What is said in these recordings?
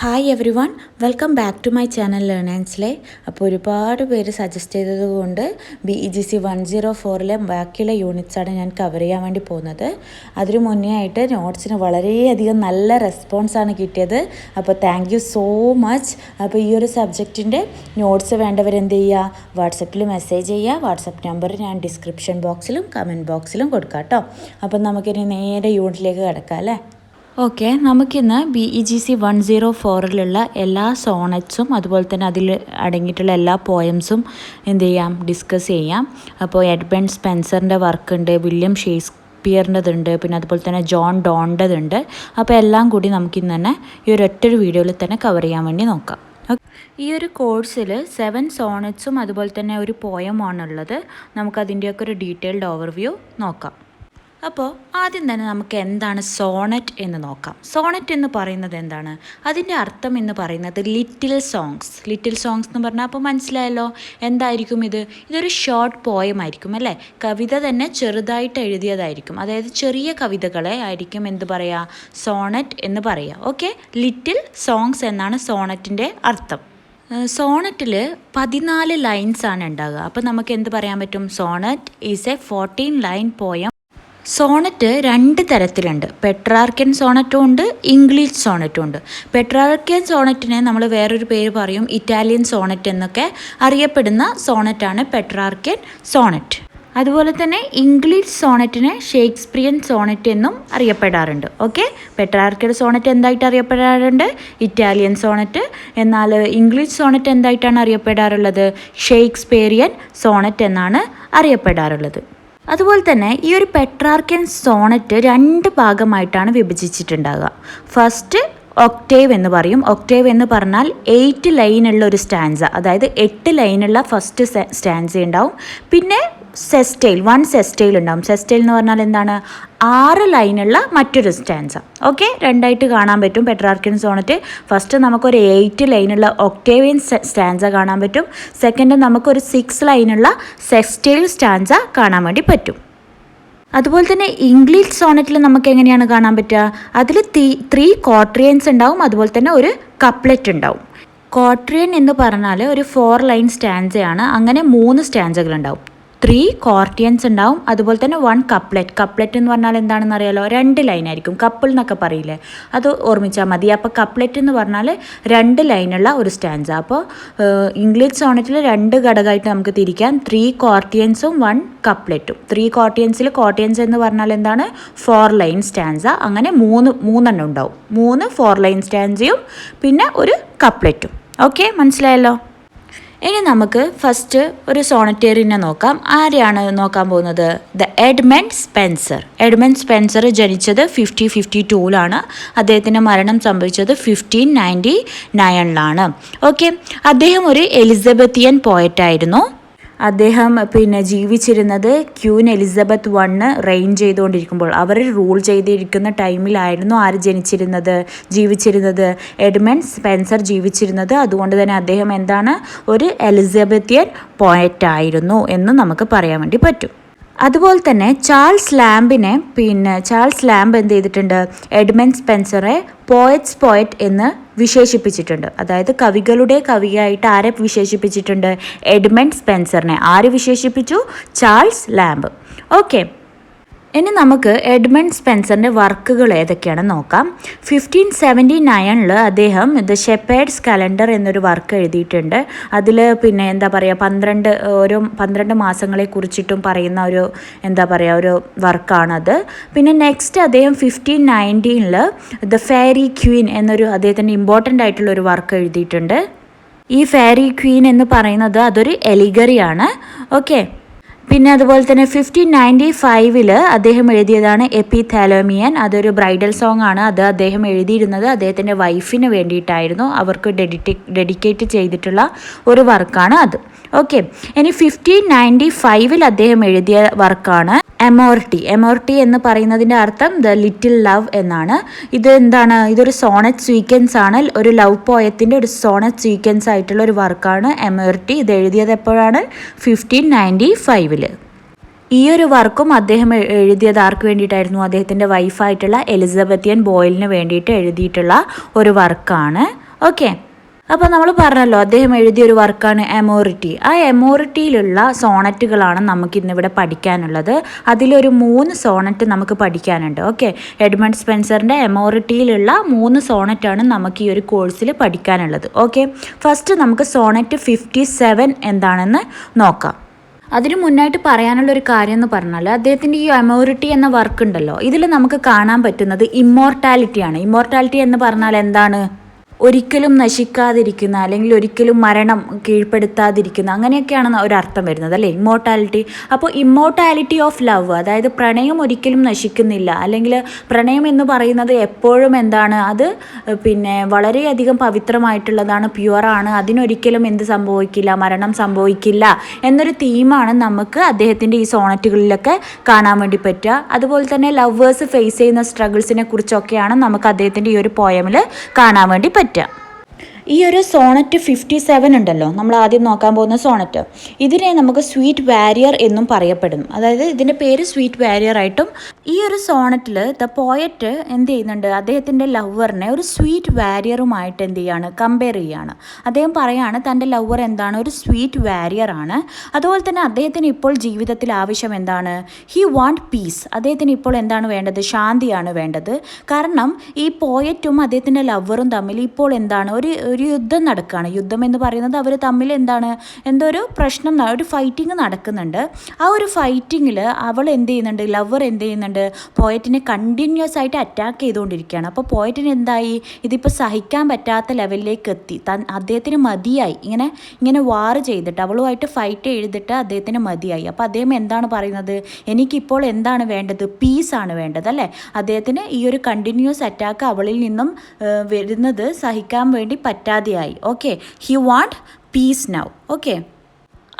Hi everyone, welcome back to my channel ലേണേഴ്സിലെ. അപ്പോൾ ഒരുപാട് പേര് സജസ്റ്റ് ചെയ്തതുകൊണ്ട് BEGC 104 ബാക്കിയുള്ള യൂണിറ്റ്സാണ് ഞാൻ കവർ ചെയ്യാൻ വേണ്ടി പോകുന്നത്. അതിനു മുന്നേ ആയിട്ട് നോട്ട്സിന് വളരെയധികം നല്ല റെസ്പോൺസാണ് കിട്ടിയത്. അപ്പോൾ താങ്ക് യു സോ മച്ച്. അപ്പോൾ ഈ ഒരു സബ്ജക്റ്റിൻ്റെ നോട്ട്സ് വേണ്ടവരെന്ത് ചെയ്യുക, വാട്സപ്പിൽ മെസ്സേജ് ചെയ്യുക. വാട്സപ്പ് നമ്പർ ഞാൻ ഡിസ്ക്രിപ്ഷൻ ബോക്സിലും കമൻറ്റ് ബോക്സിലും കൊടുക്കാം കേട്ടോ. അപ്പം നമുക്കിനി നേരെ യൂണിറ്റിലേക്ക് കിടക്കാം അല്ലേ. ഓക്കെ, നമുക്കിന്ന് BEGC 104 എല്ലാ സോണറ്റ്സും അതുപോലെ തന്നെ അതിൽ അടങ്ങിയിട്ടുള്ള എല്ലാ പോയംസും എന്ത് ചെയ്യാം, ഡിസ്കസ് ചെയ്യാം. അപ്പോൾ എഡ്മണ്ട് സ്പെൻസറിൻ്റെ വർക്കുണ്ട്, വില്യം ഷേക്സ്പിയറിൻ്റെതുണ്ട്, പിന്നെ അതുപോലെ തന്നെ ജോൺ ഡോണിൻ്റെതുണ്ട്. അപ്പോൾ എല്ലാം കൂടി നമുക്കിന്ന് തന്നെ ഈ ഒരൊറ്റൊരു വീഡിയോയിൽ തന്നെ കവർ ചെയ്യാൻ വേണ്ടി നോക്കാം. ഈ ഒരു കോഴ്സിൽ 7 സോണറ്റ്സും അതുപോലെ തന്നെ ഒരു പോയമാണുള്ളത്. നമുക്കതിൻ്റെയൊക്കെ ഒരു ഡീറ്റെയിൽഡ് ഓവർവ്യൂ നോക്കാം. അപ്പോൾ ആദ്യം തന്നെ നമുക്ക് എന്താണ് സോണറ്റ് എന്ന് നോക്കാം. സോണറ്റ് എന്ന് പറയുന്നത് എന്താണ്, അതിൻ്റെ അർത്ഥം എന്ന് പറയുന്നത് ലിറ്റിൽ സോങ്സ് എന്ന് പറഞ്ഞാൽ അപ്പോൾ മനസ്സിലായല്ലോ എന്തായിരിക്കും ഇതൊരു ഷോർട്ട് പോയം ആയിരിക്കും അല്ലേ. കവിത തന്നെ ചെറുതായിട്ട് എഴുതിയതായിരിക്കും, അതായത് ചെറിയ കവിതകളെ ആയിരിക്കും എന്ത് പറയുക, സോണറ്റ് എന്ന് പറയുക. ഓക്കെ, ലിറ്റിൽ സോങ്സ് എന്നാണ് സോണറ്റിൻ്റെ അർത്ഥം. സോണറ്റിൽ 14 ലൈൻസ് ആണ് ഉണ്ടാകുക. അപ്പോൾ നമുക്ക് എന്ത് പറയാൻ പറ്റും, sonnet is a 14 line poem. Sonnet 2 തരത്തിലുണ്ട്, പെട്രാർക്കൻ സോണറ്റും ഉണ്ട്, ഇംഗ്ലീഷ് സോണറ്റും ഉണ്ട്. പെട്രാർക്കൻ സോണറ്റിനെ നമ്മൾ വേറൊരു പേര് പറയും, ഇറ്റാലിയൻ സോണറ്റ് എന്നൊക്കെ അറിയപ്പെടുന്ന സോണറ്റാണ് പെട്രാർക്കൻ സോണറ്റ്. അതുപോലെ തന്നെ ഇംഗ്ലീഷ് സോണറ്റിനെ ഷേക്സ്പിയൻ സോണറ്റ് എന്നും അറിയപ്പെടാറുണ്ട്. ഓക്കെ, പെട്രാർക്കൻ സോണറ്റ് എന്തായിട്ട് അറിയപ്പെടാറുണ്ട്, ഇറ്റാലിയൻ സോണറ്റ്. എന്നാൽ ഇംഗ്ലീഷ് സോണറ്റ് എന്തായിട്ടാണ് അറിയപ്പെടാറുള്ളത്, ഷേക്സ്പിയറിയൻ സോണറ്റ് എന്നാണ് അറിയപ്പെടാറുള്ളത്. അതുപോലെ തന്നെ ഈ ഒരു പെട്രാർക്കൻ സോണറ്റ് 2 ഭാഗമായിട്ടാണ് വിഭജിച്ചിട്ടുണ്ടാകുക. ഫസ്റ്റ് ഒക്ടേവ് എന്ന് പറയും. ഒക്ടേവ് എന്ന് പറഞ്ഞാൽ 8 ലൈനുള്ള ഒരു സ്റ്റാൻസ, അതായത് 8 ലൈനുള്ള ഫസ്റ്റ് സ്റ്റാൻസ ഉണ്ടാവും. പിന്നെ സെസ്റ്റൈൽ, 1 സെസ്റ്റൈൽ ഉണ്ടാവും. സെസ്റ്റൈൽ എന്ന് പറഞ്ഞാൽ എന്താണ്, 6 ലൈനുള്ള മറ്റൊരു സ്റ്റാൻസ. ഓക്കെ, 2ആയിട്ട് കാണാൻ പറ്റും പെട്രാർക്കൻ സോണറ്റ്. ഫസ്റ്റ് നമുക്കൊരു 8 ലൈനുള്ള ഒക്ടേവിയൻ സ്റ്റാൻസ കാണാൻ പറ്റും. സെക്കൻഡ് നമുക്കൊരു 6 ലൈനുള്ള സെസ്റ്റൈൽ സ്റ്റാൻസ കാണാൻ വേണ്ടി പറ്റും. അതുപോലെ തന്നെ ഇംഗ്ലീഷ് സോണറ്റിൽ നമുക്ക് എങ്ങനെയാണ് കാണാൻ പറ്റുക, അതിൽ 3 ക്വാട്രിയൻസ് ഉണ്ടാവും, അതുപോലെ തന്നെ ഒരു കപ്ലെറ്റ് ഉണ്ടാവും. ക്വാട്രിയൻ എന്ന് പറഞ്ഞാൽ ഒരു 4 ലൈൻ സ്റ്റാൻസയാണ്. അങ്ങനെ 3 സ്റ്റാൻസകളുണ്ടാവും. 3 ക്വാർട്ടിയൻസ് ഉണ്ടാവും, അതുപോലെ തന്നെ 1 കപ്ലെറ്റ്. കപ്ലെറ്റ് എന്ന് പറഞ്ഞാൽ എന്താണെന്ന് അറിയാലോ, 2 ലൈനായിരിക്കും. കപ്പിൾ എന്നൊക്കെ പറയില്ലേ, അത് ഓർമ്മിച്ചാൽ മതി. അപ്പോൾ കപ്ലെറ്റ് എന്ന് പറഞ്ഞാൽ 2 ലൈനുള്ള ഒരു സ്റ്റാൻസ. അപ്പോൾ ഇംഗ്ലീഷ് സോണറ്റിൽ 2 ഘടകമായിട്ട് നമുക്ക് തിരിക്കാം, 3 ക്വാർട്ടിയൻസും 1 കപ്ലെറ്റും. 3 ക്വാർട്ടിയൻസിൽ ക്വാർട്ടിയൻസ് എന്ന് പറഞ്ഞാൽ എന്താണ്, 4 ലൈൻ സ്റ്റാൻസ. അങ്ങനെ 3 ഉണ്ടാവും. 3 4 ലൈൻ സ്റ്റാൻസയും പിന്നെ ഒരു കപ്ലെറ്റും. ഓക്കെ, മനസ്സിലായല്ലോ. ഇനി നമുക്ക് ഫസ്റ്റ് ഒരു സോണറ്റേറിയനെ നോക്കാം. ആരെയാണ് നോക്കാൻ പോകുന്നത്, എഡ്മണ്ട് സ്പെൻസർ. എഡ്മണ്ട് സ്പെൻസർ ജനിച്ചത് 1552 അദ്ദേഹത്തിൻ്റെ മരണം സംഭവിച്ചത് 1599. ഓക്കെ, അദ്ദേഹം ഒരു എലിസബത്തിയൻ പോയറ്റായിരുന്നു. അദ്ദേഹം ജീവിച്ചിരുന്നത് ക്യൂൻ എലിസബത്ത് I റെയിൻ ചെയ്തുകൊണ്ടിരിക്കുമ്പോൾ, അവർ റൂൾ ചെയ്തിരിക്കുന്ന ടൈമിലായിരുന്നു ആര് ജീവിച്ചിരുന്നത്, എഡ്മണ്ട് സ്പെൻസർ ജീവിച്ചിരുന്നത്. അതുകൊണ്ട് തന്നെ അദ്ദേഹം എന്താണ്, ഒരു എലിസബത്തിയൻ പോയറ്റായിരുന്നു എന്ന് നമുക്ക് പറയാൻ വേണ്ടി പറ്റും. അതുപോലെ തന്നെ ചാൾസ് ലാംബ് എന്ത് ചെയ്തിട്ടുണ്ട്, എഡ്മണ്ട് സ്പെൻസറെ പോയറ്റ് എന്ന് വിശേഷിപ്പിച്ചിട്ടുണ്ട്. അതായത് കവികളുടെ കവിയായിട്ട് ആരെ വിശേഷിപ്പിച്ചിട്ടുണ്ട്, എഡ്മണ്ട് സ്പെൻസറിനെ. ആര് വിശേഷിപ്പിച്ചു, ചാൾസ് ലാംബ്. ഓക്കെ, ഇനി നമുക്ക് എഡ്മണ്ട് സ്പെൻസറിൻ്റെ വർക്കുകൾ ഏതൊക്കെയാണെന്ന് നോക്കാം. 1579 അദ്ദേഹം ദ ഷെപ്പേർഡ്സ് കലണ്ടർ എന്നൊരു വർക്ക് എഴുതിയിട്ടുണ്ട്. അതിൽ എന്താ പറയുക, 12 മാസങ്ങളെ കുറിച്ചിട്ടും പറയുന്ന ഒരു വർക്കാണത്. പിന്നെ നെക്സ്റ്റ് അദ്ദേഹം 1590 ദ ഫെയറി ക്വീൻ എന്നൊരു അദ്ദേഹത്തിൻ്റെ ഇമ്പോർട്ടൻ്റ് ആയിട്ടുള്ള ഒരു വർക്ക് എഴുതിയിട്ടുണ്ട്. ഈ ഫെയറി ക്വീൻ എന്ന് പറയുന്നത് അതൊരു എലിഗറിയാണ്. ഓക്കെ, പിന്നെ അതുപോലെ തന്നെ 1595 അദ്ദേഹം എഴുതിയതാണ് എപ്പിഥാലോമിയൻ. അതൊരു ബ്രൈഡൽ സോങ് ആണ്. അത് അദ്ദേഹം എഴുതിയിരുന്നത് അദ്ദേഹത്തിൻ്റെ വൈഫിന് വേണ്ടിയിട്ടായിരുന്നു. അവർക്ക് ഡെഡിക്കേറ്റ് ചെയ്തിട്ടുള്ള ഒരു വർക്കാണ് അത്. ഓക്കെ, ഇനി 1595 അദ്ദേഹം എഴുതിയ വർക്കാണ് എമോർട്ടി എന്ന് പറയുന്നതിൻ്റെ അർത്ഥം ദ ലിറ്റിൽ ലവ് എന്നാണ്. ഇത് എന്താണ്, ഇതൊരു സോണറ്റ് സീക്വൻസ് ആണ്. ഒരു ലവ് പോയത്തിൻ്റെ ഒരു സോണറ്റ് സീക്വൻസ് ആയിട്ടുള്ള ഒരു വർക്കാണ് എമോർട്ടി. ഇത് എഴുതിയത് എപ്പോഴാണ്, 1595. ഈ ഒരു വർക്കും അദ്ദേഹം എഴുതിയത് ആർക്ക് വേണ്ടിയിട്ടായിരുന്നു, അദ്ദേഹത്തിൻ്റെ വൈഫായിട്ടുള്ള എലിസബത്തിയൻ ബോയിലിന് വേണ്ടിയിട്ട് എഴുതിയിട്ടുള്ള ഒരു വർക്കാണ്. ഓക്കെ. അപ്പോൾ നമ്മൾ പറഞ്ഞല്ലോ അദ്ദേഹം എഴുതിയൊരു വർക്കാണ് എമോറിറ്റി. ആ എമോറിറ്റിയിലുള്ള സോണറ്റുകളാണ് നമുക്കിന്നിവിടെ പഠിക്കാനുള്ളത്. അതിലൊരു 3 സോണറ്റ് നമുക്ക് പഠിക്കാനുണ്ട്. ഓക്കെ, എഡ്മണ്ട് സ്പെൻസറിൻ്റെ എമോറിറ്റിയിലുള്ള 3 സോണറ്റാണ് നമുക്ക് ഈ ഒരു കോഴ്സിൽ പഠിക്കാനുള്ളത്. ഓക്കെ, ഫസ്റ്റ് നമുക്ക് സോണറ്റ് 57 എന്താണെന്ന് നോക്കാം. അതിന് മുന്നായിട്ട് പറയാനുള്ളൊരു കാര്യം എന്ന് പറഞ്ഞാൽ അദ്ദേഹത്തിൻ്റെ ഈ എമോറിറ്റി എന്ന വർക്ക് ഉണ്ടല്ലോ, ഇതിൽ നമുക്ക് കാണാൻ പറ്റുന്നത് ഇമ്മോർട്ടാലിറ്റിയാണ്. ഇമ്മോർട്ടാലിറ്റി എന്ന് പറഞ്ഞാൽ എന്താണ്? ഒരിക്കലും നശിക്കാതിരിക്കുന്ന, അല്ലെങ്കിൽ ഒരിക്കലും മരണം കീഴ്പ്പെടുത്താതിരിക്കുന്ന, അങ്ങനെയൊക്കെയാണ് ഒരർത്ഥം വരുന്നത് അല്ലേ, ഇമ്മോർട്ടാലിറ്റി. അപ്പോൾ ഇമ്മോർട്ടാലിറ്റി ഓഫ് ലവ്, അതായത് പ്രണയം ഒരിക്കലും നശിക്കുന്നില്ല, അല്ലെങ്കിൽ പ്രണയം എന്ന് പറയുന്നത് എപ്പോഴും എന്താണ്, അത് പിന്നെ വളരെയധികം പവിത്രമായിട്ടുള്ളതാണ്, പ്യുവറാണ്, അതിനൊരിക്കലും എന്ത് സംഭവിക്കില്ല, മരണം സംഭവിക്കില്ല എന്നൊരു തീമാണ് നമുക്ക് അദ്ദേഹത്തിൻ്റെ ഈ സോണറ്റുകളിലൊക്കെ കാണാൻ വേണ്ടി പറ്റുക. അതുപോലെ തന്നെ ലവേഴ്സ് ഫേസ് ചെയ്യുന്ന സ്ട്രഗിൾസിനെ കുറിച്ചൊക്കെയാണ് നമുക്ക് അദ്ദേഹത്തിൻ്റെ ഈ ഒരു പോയമിൽ കാണാൻ വേണ്ടി പറ്റുക. ഈ ഒരു സോണറ്റ് 57 ഉണ്ടല്ലോ, നമ്മൾ ആദ്യം നോക്കാൻ പോകുന്ന സോണറ്റ്, ഇതിനെ നമുക്ക് സ്വീറ്റ് വാരിയർ എന്നും പറയപ്പെടുന്നു. അതായത് ഇതിൻ്റെ പേര് സ്വീറ്റ് വാരിയർ ആയിട്ടും. ഈ ഒരു സോണറ്റിൽ ദ പോയറ്റ് എന്ത് ചെയ്യുന്നുണ്ട്, അദ്ദേഹത്തിൻ്റെ ലവറിനെ ഒരു സ്വീറ്റ് വാരിയറുമായിട്ട് എന്ത് ചെയ്യാണ്, കമ്പയർ ചെയ്യുകയാണ്. അദ്ദേഹം പറയാണ് തൻ്റെ ലവർ എന്താണ്, ഒരു സ്വീറ്റ് വാരിയർ ആണ്. അതുപോലെ തന്നെ അദ്ദേഹത്തിന് ഇപ്പോൾ ജീവിതത്തിൽ ആവശ്യം എന്താണ്, ഹി വാണ്ട് പീസ്. അദ്ദേഹത്തിന് ഇപ്പോൾ എന്താണ് വേണ്ടത്, ശാന്തിയാണ് വേണ്ടത്. കാരണം ഈ പോയറ്റും അദ്ദേഹത്തിൻ്റെ ലവറും തമ്മിൽ ഇപ്പോൾ എന്താണ്, ഒരു യുദ്ധം നടക്കുകയാണ്. യുദ്ധം എന്ന് പറയുന്നത് അവർ തമ്മിൽ എന്താണ്, എന്തോ ഒരു പ്രശ്നം, ഒരു ഫൈറ്റിംഗ് നടക്കുന്നുണ്ട്. ആ ഒരു ഫൈറ്റിങ്ങിൽ അവൾ എന്ത് ചെയ്യുന്നുണ്ട്, ലവർ എന്ത് ചെയ്യുന്നുണ്ട്, പോയറ്റിനെ കണ്ടിന്യൂസ് ആയിട്ട് അറ്റാക്ക് ചെയ്തുകൊണ്ടിരിക്കുകയാണ്. അപ്പോൾ പോയറ്റിന് എന്തായി, ഇതിപ്പോൾ സഹിക്കാൻ പറ്റാത്ത ലെവലിലേക്ക് എത്തി. അദ്ദേഹത്തിന് മതിയായി, ഇങ്ങനെ വാർ ചെയ്തിട്ട്, അവളുമായിട്ട് ഫൈറ്റ് ചെയ്തിട്ട് അദ്ദേഹത്തിന് മതിയായി. അപ്പോൾ അദ്ദേഹം എന്താണ് പറയുന്നത്, എനിക്കിപ്പോൾ എന്താണ് വേണ്ടത്, പീസാണ് വേണ്ടത് അല്ലേ. അദ്ദേഹത്തിന് ഈ ഒരു കണ്ടിന്യൂസ് അറ്റാക്ക് അവളിൽ നിന്നും വരുന്നത് സഹിക്കാൻ വേണ്ടി പറ്റാതെയായി. Okay, he want peace now. Okay,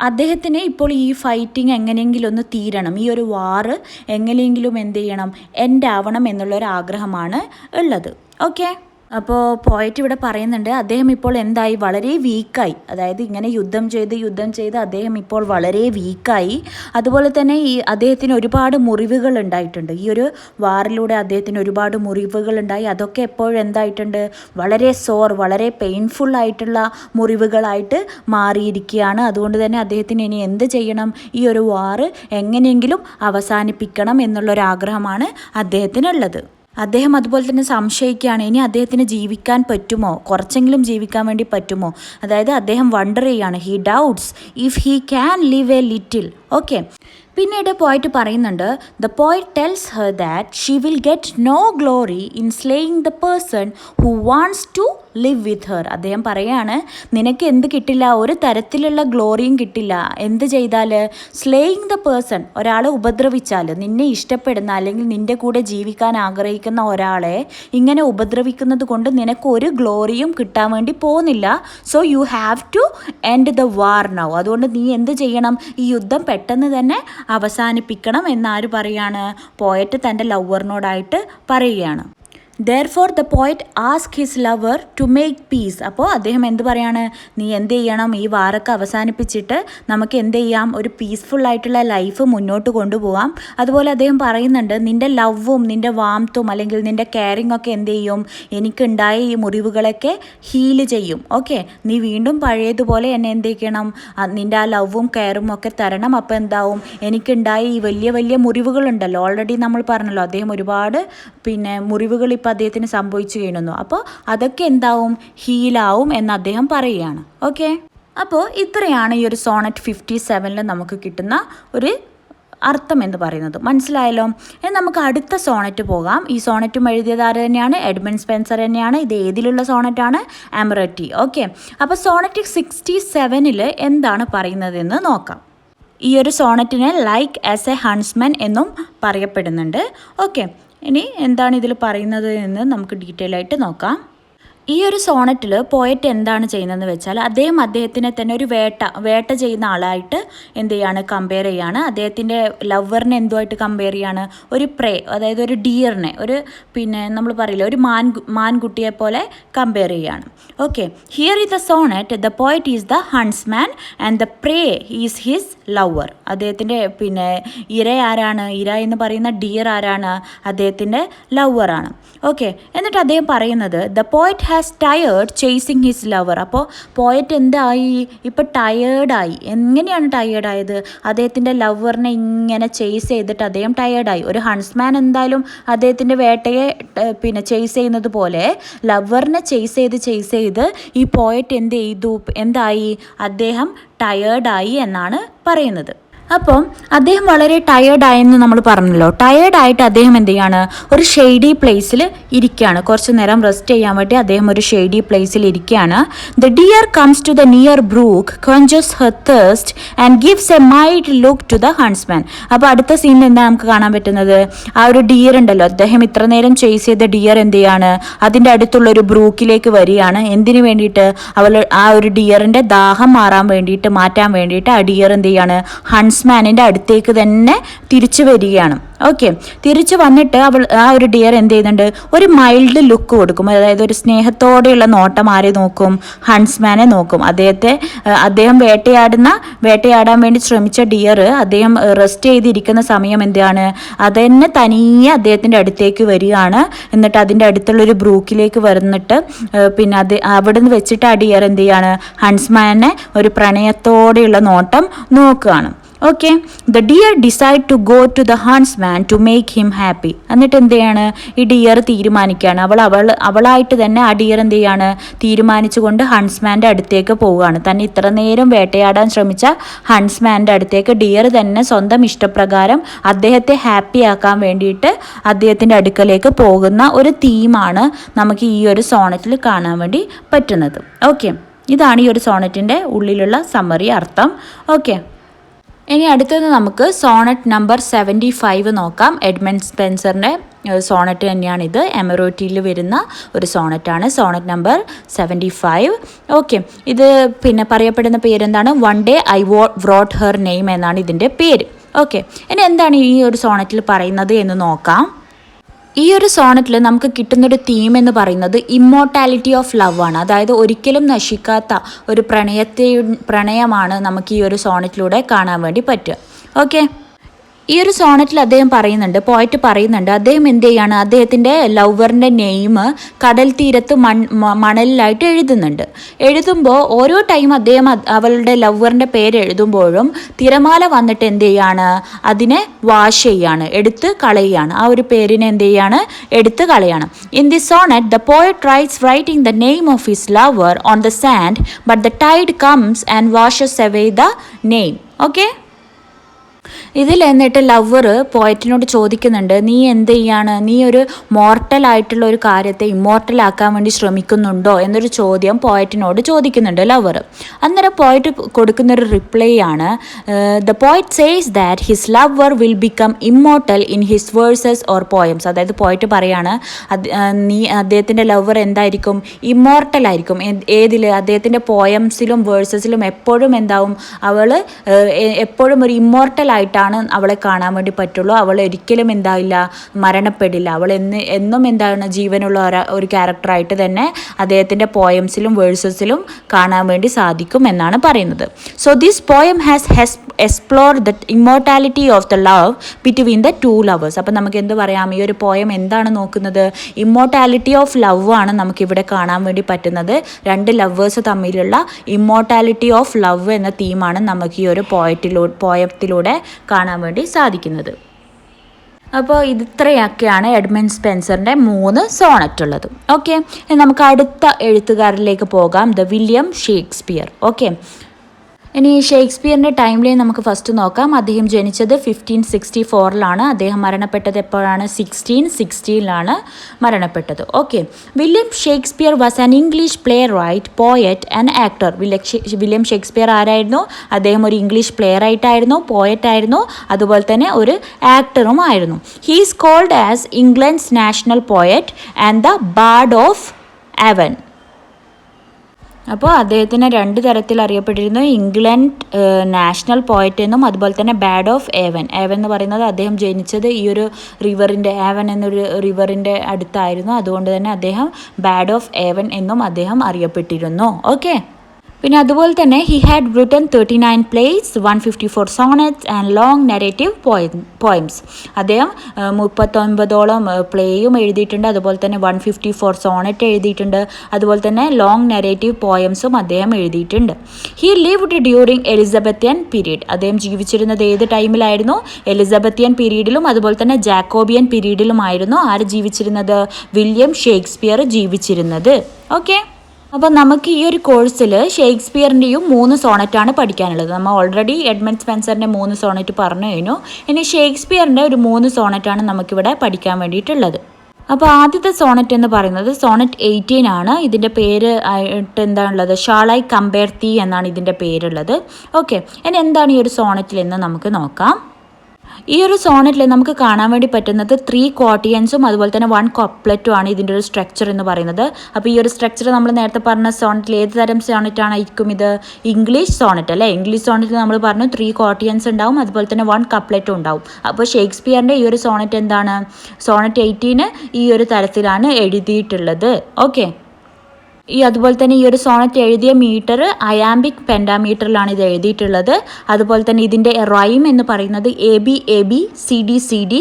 അദ്ദേഹത്തിന് ഇപ്പോൾ ഈ ഫൈറ്റിംഗ് എങ്ങനെയെങ്കിലും ഒന്ന് തീരണം, ഈ ഒരു വാറ് എങ്ങനെയെങ്കിലും എന്ത് ചെയ്യണം, എൻഡ് ആവണം എന്നുള്ളൊരു ആഗ്രഹമാണ് ഉള്ളത്. ഓക്കെ, അപ്പോൾ പോയറ്റ് ഇവിടെ പറയുന്നുണ്ട് അദ്ദേഹം ഇപ്പോൾ എന്തായി, വളരെ വീക്കായി. അതായത് ഇങ്ങനെ യുദ്ധം ചെയ്ത് അദ്ദേഹം ഇപ്പോൾ വളരെ വീക്കായി. അതുപോലെ തന്നെ ഈ അദ്ദേഹത്തിന് ഒരുപാട് മുറിവുകൾ ഉണ്ടായിട്ടുണ്ട്. ഈ ഒരു വാറിലൂടെ അദ്ദേഹത്തിന് ഒരുപാട് മുറിവുകൾ ഉണ്ടായി. അതൊക്കെ എപ്പോഴും എന്തായിട്ടുണ്ട്, വളരെ വളരെ പെയിൻഫുൾ ആയിട്ടുള്ള മുറിവുകളായിട്ട് മാറിയിരിക്കുകയാണ്. അതുകൊണ്ട് തന്നെ അദ്ദേഹത്തിന് ഇനി എന്ത് ചെയ്യണം, ഈ ഒരു വാറ് എങ്ങനെയെങ്കിലും അവസാനിപ്പിക്കണം എന്നുള്ളൊരാഗ്രഹമാണ് അദ്ദേഹത്തിനുള്ളത്. അദ്ദേഹം അതുപോലെ തന്നെ സംശയിക്കുകയാണ്, ഇനി അദ്ദേഹത്തിന് ജീവിക്കാൻ പറ്റുമോ, കുറച്ചെങ്കിലും ജീവിക്കാൻ വേണ്ടി പറ്റുമോ. അതായത് അദ്ദേഹം വണ്ടർ ചെയ്യാണ്, he doubts if he can live a little. Okay, പിന്നീട് പോയിട്ട് പറയുന്നുണ്ട്, the poet tells her that she will get no glory in slaying the person who wants to live with her. അദ്ദേഹം പറയാണ്, നിനക്ക് എന്ത് കിട്ടില്ല, ഒരു തരത്തിലുള്ള ഗ്ലോറിയും കിട്ടില്ല. എന്ത് ചെയ്താൽ, സ്ലേയിങ് ദ പേഴ്സൺ, ഒരാളെ ഉപദ്രവിച്ചാൽ, നിന്നെ ഇഷ്ടപ്പെടുന്ന അല്ലെങ്കിൽ നിൻ്റെ കൂടെ ജീവിക്കാൻ ആഗ്രഹിക്കുന്ന ഒരാളെ ഇങ്ങനെ ഉപദ്രവിക്കുന്നത് കൊണ്ട് നിനക്ക് ഒരു ഗ്ലോറിയും കിട്ടാൻ വേണ്ടി പോകുന്നില്ല. So you have to end the war now. അതുകൊണ്ട് നീ എന്ത് ചെയ്യണം, ഈ യുദ്ധം പെട്ടെന്ന് തന്നെ അവസാനിപ്പിക്കണം എന്നാര് പറയാണ്, പോയറ്റ് തൻ്റെ ലവറിനോടായിട്ട് പറയുകയാണ്. Therefore the poet asked his lover to make peace. അപ്പോൾ അദ്ദേഹം എന്ത് പറയാണ്, നീ എന്ത് ചെയ്യണം, ഈ വാറൊക്കെ അവസാനിപ്പിച്ചിട്ട് നമുക്ക് എന്ത് ചെയ്യാം, ഒരു പീസ്ഫുൾ ആയിട്ടുള്ള ലൈഫ് മുന്നോട്ട് കൊണ്ടുപോകാം. അതുപോലെ അദ്ദേഹം പറയുന്നുണ്ട്, നിൻ്റെ ലവും നിൻ്റെ വാംത്തും അല്ലെങ്കിൽ നിൻ്റെ കെയറിങ് ഒക്കെ എന്ത് ചെയ്യും, എനിക്കുണ്ടായ ഈ മുറിവുകളൊക്കെ ഹീല് ചെയ്യും. ഓക്കെ, നീ വീണ്ടും പഴയതുപോലെ എന്നെ എന്ത് ചെയ്യണം, നിൻ്റെ ആ ലവും കെയറും ഒക്കെ തരണം. അപ്പോൾ എന്താവും, എനിക്കുണ്ടായ ഈ വലിയ മുറിവുകളുണ്ടല്ലോ, ഓൾറെഡി നമ്മൾ പറഞ്ഞല്ലോ അദ്ദേഹം ഒരുപാട് മുറിവുകൾ ഇപ്പോൾ അദ്ദേഹത്തിന് സംഭവിച്ചു കഴിഞ്ഞു. അപ്പോൾ അതൊക്കെ എന്താവും, ഹീലാവും എന്ന് അദ്ദേഹം പറയുകയാണ്. ഓക്കെ, അപ്പോൾ ഇത്രയാണ് ഈ ഒരു സോണറ്റ് 57 നമുക്ക് കിട്ടുന്ന ഒരു അർത്ഥം എന്ന് പറയുന്നത്. മനസ്സിലായല്ലോ. നമുക്ക് അടുത്ത സോണറ്റ് പോകാം. ഈ സോണറ്റും എഴുതിയത് ആര് തന്നെയാണ്, എഡ്മണ്ട് സ്പെൻസർ തന്നെയാണ്. ഇത് ഏതിലുള്ള സോണറ്റാണ്, എമററ്റി. ഓക്കെ, അപ്പോൾ സോണറ്റ് 67 എന്താണ് പറയുന്നതെന്ന് നോക്കാം. ഈ ഒരു സോണറ്റിനെ ലൈക്ക് ആസ് എ ഹൺസ്മാൻ എന്നും പറയപ്പെടുന്നുണ്ട്. ഓക്കെ, ഇനി എന്താണ് ഇതിൽ പറയുന്നത് എന്ന് നമുക്ക് ഡീറ്റെയിൽ ആയിട്ട് നോക്കാം. ഈ ഒരു സോണറ്റിൽ പോയറ്റ് എന്താണ് ചെയ്യുന്നതെന്ന് വെച്ചാൽ അദ്ദേഹത്തിനെ തന്നെ ഒരു വേട്ട ചെയ്യുന്ന ആളായിട്ട് എന്ത് ചെയ്യാണ്, കമ്പയർ ചെയ്യാണ്. അദ്ദേഹത്തിൻ്റെ ലവറിനെ എന്തുമായിട്ട് കമ്പയർ ചെയ്യാണ്, ഒരു പ്രേ, അതായത് ഒരു ഡിയറിനെ, ഒരു നമ്മൾ പറയില്ല, ഒരു മാൻകുട്ടിയെ പോലെ കമ്പയർ ചെയ്യാണ്. Okay, here is the sonnet, the poet is the huntsman and the prey is his lover. അദ്ദേഹത്തിൻ്റെ ഇര ആരാണ്, ഇര എന്ന് പറയുന്ന ഡിയർ ആരാണ്, അദ്ദേഹത്തിൻ്റെ ലവറാണ്. ഓക്കെ, എന്നിട്ട് അദ്ദേഹം പറയുന്നത്, the poet has tired chasing his lover. അപ്പോൾ പോയറ്റ് എന്തായി, ഇപ്പോൾ ടയേർഡായി. എങ്ങനെയാണ് ടയേർഡായത്? അദ്ദേഹത്തിൻ്റെ ലവറിനെ ഇങ്ങനെ ചേസ് ചെയ്തിട്ട് അദ്ദേഹം ടയേർഡായി. ഒരു ഹൺസ്മാൻ എന്തായാലും അദ്ദേഹത്തിൻ്റെ വേട്ടയെ ചേസ് ചെയ്യുന്നത് പോലെ ലവറിനെ ചേസ് ചെയ്ത് ഈ പോയറ്റ് എന്തായി, അദ്ദേഹം ടയേർഡായി എന്നാണ് പറയുന്നത്. അപ്പം അദ്ദേഹം വളരെ ടയേർഡായെന്ന് നമ്മൾ പറഞ്ഞല്ലോ. ടയേർഡായിട്ട് അദ്ദേഹം എന്ത് ചെയ്യാണ്, ഒരു ഷെയ്ഡി പ്ലേസിൽ ഇരിക്കുകയാണ്. കുറച്ച് നേരം റെസ്റ്റ് ചെയ്യാൻ വേണ്ടി അദ്ദേഹം ഒരു ഷെയ്ഡി പ്ലേസിൽ ഇരിക്കുകയാണ്. The deer comes to the near brook, quenches her thirst and gives a mild look to the huntsman. അപ്പോൾ അടുത്ത സീനിൽ എന്താ നമുക്ക് കാണാൻ പറ്റുന്നത്, ആ ഒരു ഡിയർ ഉണ്ടല്ലോ, അദ്ദേഹം ഇത്ര നേരം ചേസ് ചെയ്ത ഡിയർ എന്ത് ചെയ്യാണ്, അതിൻ്റെ അടുത്തുള്ള ഒരു ബ്രൂക്കിലേക്ക് വരികയാണ്. എന്തിനു വേണ്ടിയിട്ട്, ആ ഒരു ഡിയറിൻ്റെ ദാഹം മാറ്റാൻ വേണ്ടിയിട്ട് ആ ഡിയർ എന്ത് ചെയ്യാണ്, ഹൺസ്മാനിൻ്റെ അടുത്തേക്ക് തന്നെ തിരിച്ചു വരികയാണ്. ഓക്കെ, തിരിച്ചു വന്നിട്ട് ആ ഒരു ഡിയർ എന്ത് ചെയ്യുന്നുണ്ട്, ഒരു മൈൽഡ് ലുക്ക് കൊടുക്കും. അതായത് ഒരു സ്നേഹത്തോടെയുള്ള നോട്ടം ആരെ നോക്കും, ഹൺസ്മാനെ നോക്കും. അദ്ദേഹം വേട്ടയാടാൻ വേണ്ടി ശ്രമിച്ച ഡിയർ അദ്ദേഹം റെസ്റ്റ് ചെയ്തിരിക്കുന്ന സമയം എന്താണ്, അതന്നെ തനിയെ അദ്ദേഹത്തിൻ്റെ അടുത്തേക്ക് വരികയാണ്. എന്നിട്ട് അതിൻ്റെ അടുത്തുള്ളൊരു ബ്രൂക്കിലേക്ക് വന്നിട്ട് അവിടെ നിന്ന് വെച്ചിട്ട് ആ ഡിയർ എന്ത് ചെയ്യാണ്, ഹൺസ്മാനെ ഒരു പ്രണയത്തോടെയുള്ള നോട്ടം നോക്കുകയാണ്. Okay, the deer decide to go to the huntsman to make him happy. എന്നിട്ട് എന്ത് ചെയ്യാണ്, ഈ ഡിയർ തീരുമാനിക്കുകയാണ്, അവളായിട്ട് തന്നെ ആ ഡിയർ എന്ത് ചെയ്യാണ്, തീരുമാനിച്ചുകൊണ്ട് ഹൺസ്മാൻ്റെ അടുത്തേക്ക് പോവുകയാണ്. തന്നെ ഇത്ര നേരം വേട്ടയാടാൻ ശ്രമിച്ച ഹൺസ്മാൻ്റെ അടുത്തേക്ക് ഡിയർ തന്നെ സ്വന്തം ഇഷ്ടപ്രകാരം അദ്ദേഹത്തെ ഹാപ്പി ആക്കാൻ വേണ്ടിയിട്ട് അദ്ദേഹത്തിൻ്റെ അടുക്കലേക്ക് പോകുന്ന ഒരു തീമാണ് നമുക്ക് ഈ ഒരു സോണറ്റിൽ കാണാൻ വേണ്ടി പറ്റുന്നത്. ഓക്കെ, ഇതാണ് ഈ ഒരു സോണറ്റിൻ്റെ ഉള്ളിലുള്ള സമ്മറി അർത്ഥം. ഓക്കെ, ഇനി അടുത്തത് നമുക്ക് സോണറ്റ് നമ്പർ 75 നോക്കാം. എഡ്മണ്ട് സ്പെൻസറിൻ്റെ സോണറ്റ് തന്നെയാണിത്. എമറോറ്റിയിൽ വരുന്ന ഒരു സോണറ്റാണ്, സോണറ്റ് നമ്പർ 75. ഓക്കെ, ഇത് പറയപ്പെടുന്ന പേരെന്താണ്, one day I wrote her name എന്നാണ് ഇതിൻ്റെ പേര്. ഓക്കെ, ഇനി എന്താണ് ഈ ഒരു സോണറ്റിൽ പറയുന്നത് എന്ന് നോക്കാം. ഈ ഒരു സോണറ്റിൽ നമുക്ക് കിട്ടുന്നൊരു തീം എന്ന് പറയുന്നത് ഇമ്മോർട്ടാലിറ്റി ഓഫ് ലവ് ആണ്. അതായത് ഒരിക്കലും നശിക്കാത്ത ഒരു പ്രണയമാണ് നമുക്ക് ഈ ഒരു സോണറ്റിലൂടെ കാണാൻ വേണ്ടി പറ്റുക. ഓക്കെ, ഈ ഒരു സോണറ്റിൽ അദ്ദേഹം പോയറ്റ് പറയുന്നുണ്ട്, അദ്ദേഹം എന്ത് ചെയ്യാണ്, അദ്ദേഹത്തിൻ്റെ ലവറിൻ്റെ നെയിം കടൽ തീരത്ത് മണലിലായിട്ട് എഴുതുമ്പോൾ ഓരോ ടൈം അദ്ദേഹം അവളുടെ ലവറിൻ്റെ പേര് എഴുതുമ്പോഴും തിരമാല വന്നിട്ട് എന്ത് ചെയ്യാണ്, അതിനെ വാഷ് ചെയ്യാണ്, എടുത്ത് കളയുകയാണ്. ആ ഒരു പേരിനെ എന്ത് ചെയ്യാണ്, എടുത്ത് കളയാണ്. In the sonnet the poet tries writing the name of his lover on the sand, but the tide comes and washes away the name. Okay, ഇതിൽ എന്നിട്ട് ലവർ പോയറ്റിനോട് ചോദിക്കുന്നുണ്ട്, നീ എന്ത് ചെയ്യാണ്, നീ ഒരു മോർട്ടലായിട്ടുള്ള ഒരു കാര്യത്തെ ഇമ്മോർട്ടലാക്കാൻ വേണ്ടി ശ്രമിക്കുന്നുണ്ടോ എന്നൊരു ചോദ്യം പോയറ്റിനോട് ചോദിക്കുന്നുണ്ട് ലവർ. അന്നേരം പോയറ്റ് കൊടുക്കുന്നൊരു റിപ്ലൈ ആണ്, the poet says that his lover will become immortal in his versus or poems. അതായത് പോയറ്റ് പറയാണ്, അദ്ദേഹത്തിൻ്റെ ലവർ എന്തായിരിക്കും, ഇമ്മോർട്ടലായിരിക്കും. ഏതിൽ, അദ്ദേഹത്തിൻ്റെ പോയംസിലും വേഴ്സസിലും എപ്പോഴും എന്താവും, അവൾ എപ്പോഴും ഒരു ഇമ്മോർട്ടലായിട്ടാണ് അവളെ കാണാൻ വേണ്ടി പറ്റുള്ളൂ. അവൾ ഒരിക്കലും എന്തായില്ല, മരണപ്പെടില്ല. അവൾ എന്നും എന്താണ്, ജീവനുള്ള ഒരു ക്യാരക്ടറായിട്ട് തന്നെ അദ്ദേഹത്തിൻ്റെ പോയംസിലും വേഴ്സസിലും കാണാൻ വേണ്ടി സാധിക്കും എന്നാണ് പറയുന്നത്. So this poem has explore the immortality of the love between the two lovers. അപ്പം നമുക്ക് എന്ത് പറയാം, ഈ ഒരു പോയം എന്താണ് നോക്കുന്നത്, ഇമ്മോർട്ടാലിറ്റി ഓഫ് ലവ് ആണ് നമുക്കിവിടെ കാണാൻ വേണ്ടി പറ്റുന്നത്. രണ്ട് ലവേഴ്സ് തമ്മിലുള്ള ഇമ്മോർട്ടാലിറ്റി ഓഫ് ലവ് എന്ന തീമാണ് നമുക്ക് ഈ ഒരു പോയത്തിലൂടെ കാണാൻ വേണ്ടി സാധിക്കുന്നത്. അപ്പോൾ ഇത്രയൊക്കെയാണ് എഡ്മണ്ട് സ്പെൻസറിൻ്റെ 3 സോണറ്റ് ഉള്ളത്. ഓക്കെ, നമുക്ക് അടുത്ത എഴുത്തുകാരിലേക്ക് പോകാം, ദ വില്യം ഷേക്സ്പിയർ. ഓക്കെ, ഇനി ഷേക്സ്പിയറിൻ്റെ ടൈം ലൈൻ നമുക്ക് ഫസ്റ്റ് നോക്കാം. അദ്ദേഹം ജനിച്ചത് 1564 അദ്ദേഹം മരണപ്പെട്ടത് എപ്പോഴാണ്, 1616 മരണപ്പെട്ടത്. Okay, William Shakespeare was an English playwright, poet and actor. William Shakespeare ആരായിരുന്നു, അദ്ദേഹം ഒരു ഇംഗ്ലീഷ് പ്ലേ റൈറ്റ് ആയിരുന്നു, പോയറ്റ് ആയിരുന്നു, അതുപോലെ തന്നെ ഒരു ആക്ടറും ആയിരുന്നു. He is called as England's national poet and the Bard of അവൻ. അപ്പോൾ അദ്ദേഹത്തിന് 2 തരത്തിൽ അറിയപ്പെട്ടിരുന്നു, ഇംഗ്ലണ്ട് നാഷണൽ പോയറ്റ് എന്നും അതുപോലെ തന്നെ ബാഡ് ഓഫ് ഏവൻ. ഏവൻ എന്ന് പറയുന്നത് അദ്ദേഹം ജനിച്ചത് ഈ ഒരു റിവറിൻ്റെ, ഏവൻ എന്നൊരു റിവറിൻ്റെ അടുത്തായിരുന്നു. അതുകൊണ്ട് തന്നെ അദ്ദേഹം ബാഡ് ഓഫ് ഏവൻ എന്നും അദ്ദേഹം അറിയപ്പെട്ടിരുന്നു. ഓക്കെ, പിന്നെ അതുപോലെ തന്നെ he had written 39 place 154 sonnets and long narrative poems. അദ്ദേഹം 39ഓളം പ്ലേയും എഴുതിയിട്ടുണ്ട്, അതുപോലെ തന്നെ 154 സോണറ്റ് എഴുതിയിട്ടുണ്ട്, അതുപോലെ തന്നെ ലോങ് നെറേറ്റീവ് പോയംസും അദ്ദേഹം എഴുതിയിട്ടുണ്ട്. He lived during Elizabethan period. അദ്ദേഹം ജീവിച്ചിരുന്നത് ഏത് ടൈമിലായിരുന്നു? എലിസബത്തിയൻ പീരീഡിലും അതുപോലെ തന്നെ ജാക്കോബിയൻ പീരീഡിലുമായിരുന്നു ആര് ജീവിച്ചിരുന്നത്? വില്യം ഷേക്സ്പിയർ ജീവിച്ചിരുന്നത്. ഓക്കെ, അപ്പോൾ നമുക്ക് ഈ ഒരു കോഴ്സിൽ ഷേക്സ്പിയറിൻ്റെയും 3 സോണറ്റാണ് പഠിക്കാനുള്ളത്. നമ്മൾ ഓൾറെഡി എഡ്മണ്ട് സ്പെൻസറിൻ്റെ 3 സോണറ്റ് പറഞ്ഞു കഴിഞ്ഞു. ഇനി ഷേക്സ്പിയറിൻ്റെ ഒരു 3 സോണറ്റാണ് നമുക്കിവിടെ പഠിക്കാൻ വേണ്ടിയിട്ടുള്ളത്. അപ്പോൾ ആദ്യത്തെ സോണറ്റ് എന്ന് പറയുന്നത് സോണറ്റ് 18 ആണ്. ഇതിൻ്റെ പേര് ആയിട്ട് എന്താണുള്ളത്? ഷാൾ ഐ കമ്പയർ തീ എന്നാണ് ഇതിൻ്റെ പേരുള്ളത്. ഓക്കെ, ഇനി എന്താണ് ഈ ഒരു സോണറ്റിൽ എന്ന് നമുക്ക് നോക്കാം. ഈ ഒരു സോണറ്റിൽ നമുക്ക് കാണാൻ വേണ്ടി പറ്റുന്നത് 3 ക്വാർട്ടിയൻസും അതുപോലെ തന്നെ 1 കപ്ലറ്റും ആണ് ഇതിൻ്റെ ഒരു സ്ട്രക്ചർ എന്ന് പറയുന്നത്. അപ്പോൾ ഈ ഒരു സ്ട്രക്ചർ നമ്മൾ നേരത്തെ പറഞ്ഞ സോണറ്റിൽ ഏത് തരം സോണറ്റാണ് ആയിരിക്കും ഇത്? ഇംഗ്ലീഷ് സോണറ്റ് അല്ലേ? ഇംഗ്ലീഷ് സോണറ്റിൽ നമ്മൾ പറഞ്ഞു 3 ക്വാർട്ടിയൻസ് ഉണ്ടാവും, അതുപോലെ തന്നെ 1 കപ്ലറ്റും ഉണ്ടാവും. അപ്പോൾ ഷേക്സ്പിയറിൻ്റെ ഈ ഒരു സോണറ്റ് എന്താണ്? സോണറ്റ് 18 ഈ ഒരു തരത്തിലാണ് എഴുതിയിട്ടുള്ളത്. ഓക്കെ, അതുപോലെ തന്നെ ഈ ഒരു സോണറ്റ് എഴുതിയ മീറ്റർ അയാംബിക് പെൻഡാമീറ്ററിലാണ് ഇത് എഴുതിയിട്ടുള്ളത്. അതുപോലെ തന്നെ ഇതിൻ്റെ റൈം എന്ന് പറയുന്നത് AB CD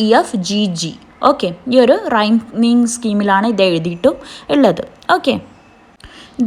EF GG. Okay, ഈ ഒരു റൈമിങ് സ്കീമിലാണ് ഇത് എഴുതിയിട്ടും ഉള്ളത്. Okay,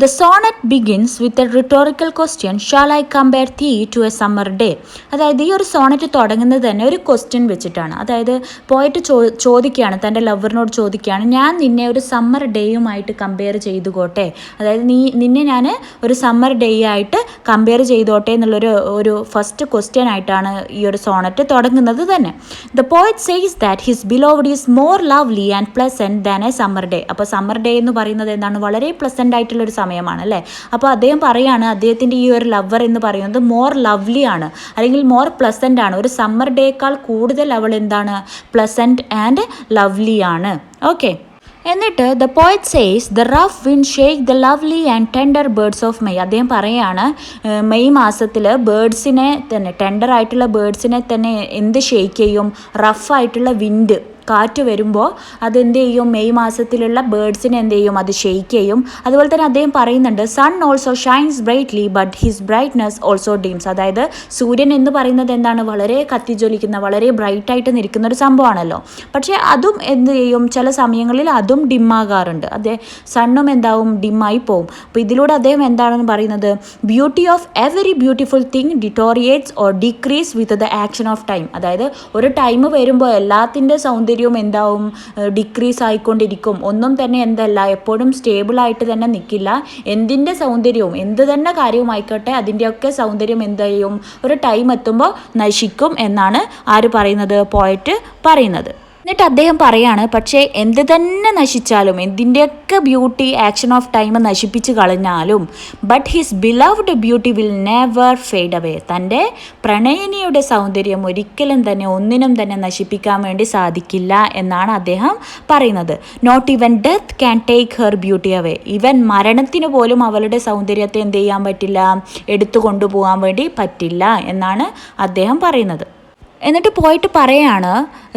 The sonnet begins with a rhetorical question, shall I compare thee to a summer day? അതായത് ഈ ഒരു സോണറ്റ് തുടങ്ങുന്നത് തന്നെ ഒരു ക്വസ്റ്റ്യൻ വെച്ചിട്ടാണ്. അതായത് പോയിട്ട് ചോദിക്കുകയാണ്, തൻ്റെ ലവറിനോട് ചോദിക്കുകയാണ്, ഞാൻ നിന്നെ ഒരു സമ്മർ ഡേയുമായിട്ട് കമ്പയർ ചെയ്തുകൊട്ടെ, അതായത് നിന്നെ ഞാൻ ഒരു സമ്മർ ഡേ ആയിട്ട് കമ്പയർ ചെയ്തോട്ടെ എന്നുള്ളൊരു ഫസ്റ്റ് ക്വസ്റ്റ്യൻ ആയിട്ടാണ് ഈ ഒരു സോണറ്റ് തുടങ്ങുന്നത് തന്നെ. The poet says that his beloved is more lovely and pleasant than a summer day. അപ്പോൾ സമ്മർ ഡേ എന്ന് പറയുന്നത് എന്താണ്? വളരെ പ്ലസൻ്റ് ആയിട്ടുള്ളൊരു സമയമാണ് അല്ലേ? അപ്പോൾ അദ്ദേഹം പറയാണ് അദ്ദേഹത്തിൻ്റെ ഈ ഒരു ലവർ എന്ന് പറയുന്നത് മോർ ലവ്ലി ആണ്, അല്ലെങ്കിൽ മോർ പ്ലസൻ്റ് ആണ്. ഒരു സമ്മർ ഡേക്കാൾ കൂടുതൽ അവൾ എന്താണ്? പ്ലസൻറ്റ് ആൻഡ് ലവ്ലി ആണ്. ഓക്കെ, എന്നിട്ട് the poet says the rough wind shake the lovely and tender birds of May. അദ്ദേഹം പറയുകയാണ് മെയ് മാസത്തിൽ ബേർഡ്സിനെ തന്നെ, ടെൻഡർ ആയിട്ടുള്ള ബേർഡ്സിനെ തന്നെ എന്ത് ഷേക്ക് ചെയ്യും? റഫായിട്ടുള്ള വിൻഡ്, കാറ്റ് വരുമ്പോൾ അതെന്ത് ചെയ്യും? മെയ് മാസത്തിലുള്ള ബേർഡ്സിനെ എന്ത് ചെയ്യും? അത് ഷെയ്ക്ക് ചെയ്യും. അതുപോലെ തന്നെ അദ്ദേഹം പറയുന്നുണ്ട് sun also shines brightly but his brightness also dims. അതായത് സൂര്യൻ എന്ന് പറയുന്നത് എന്താണ്? വളരെ കത്തിജ്വലിക്കുന്ന, വളരെ ബ്രൈറ്റായിട്ട് നിൽക്കുന്ന ഒരു സംഭവമാണല്ലോ. പക്ഷേ അതും എന്ത് ചെയ്യും? ചില സമയങ്ങളിൽ അതും ഡിമ്മാകാറുണ്ട്. സണ്ണും എന്താവും? ഡിമ്മായി പോവും. അപ്പോൾ ഇതിലൂടെ അദ്ദേഹം എന്താണെന്ന് പറയുന്നത്? Beauty of every beautiful thing deteriorates or decrease with the action of time. അതായത് ഒരു ടൈം വരുമ്പോൾ എല്ലാത്തിൻ്റെ സൗന്ദര്യം എന്താവും? ഡിക്രീസ് ആയിക്കൊണ്ടിരിക്കും. ഒന്നും തന്നെ എന്തല്ല, എപ്പോഴും സ്റ്റേബിളായിട്ട് തന്നെ നിൽക്കില്ല. എന്തിൻ്റെ സൗന്ദര്യവും, എന്ത് തന്നെ കാര്യവും ആയിക്കോട്ടെ, അതിൻ്റെയൊക്കെ സൗന്ദര്യം എന്ത് ചെയ്യും? ഒരു ടൈം എത്തുമ്പോൾ നശിക്കും എന്നാണ് ആര് പറയുന്നത്? പോയറ്റ് പറയുന്നത്. എന്നിട്ട് അദ്ദേഹം പറയാണ്, പക്ഷേ എന്ത് തന്നെ നശിച്ചാലും, എന്തിൻ്റെയൊക്കെ ബ്യൂട്ടി ആക്ഷൻ ഓഫ് ടൈം നശിപ്പിച്ച് കളഞ്ഞാലും, but his beloved beauty will never fade away. തൻ്റെ പ്രണയിനിയുടെ സൗന്ദര്യം ഒരിക്കലും തന്നെ ഒന്നിനും തന്നെ നശിപ്പിക്കാൻ വേണ്ടി സാധിക്കില്ല എന്നാണ് അദ്ദേഹം പറയുന്നത്. Not even death can take her beauty away. Even മരണത്തിന് പോലും അവളുടെ സൗന്ദര്യത്തെ എന്ത് ചെയ്യാൻ പറ്റില്ല? എടുത്തു കൊണ്ടുപോകാൻ വേണ്ടി പറ്റില്ല എന്നാണ് അദ്ദേഹം പറയുന്നത്. എന്നിട്ട് പോയിട്ട് പറയാണ്,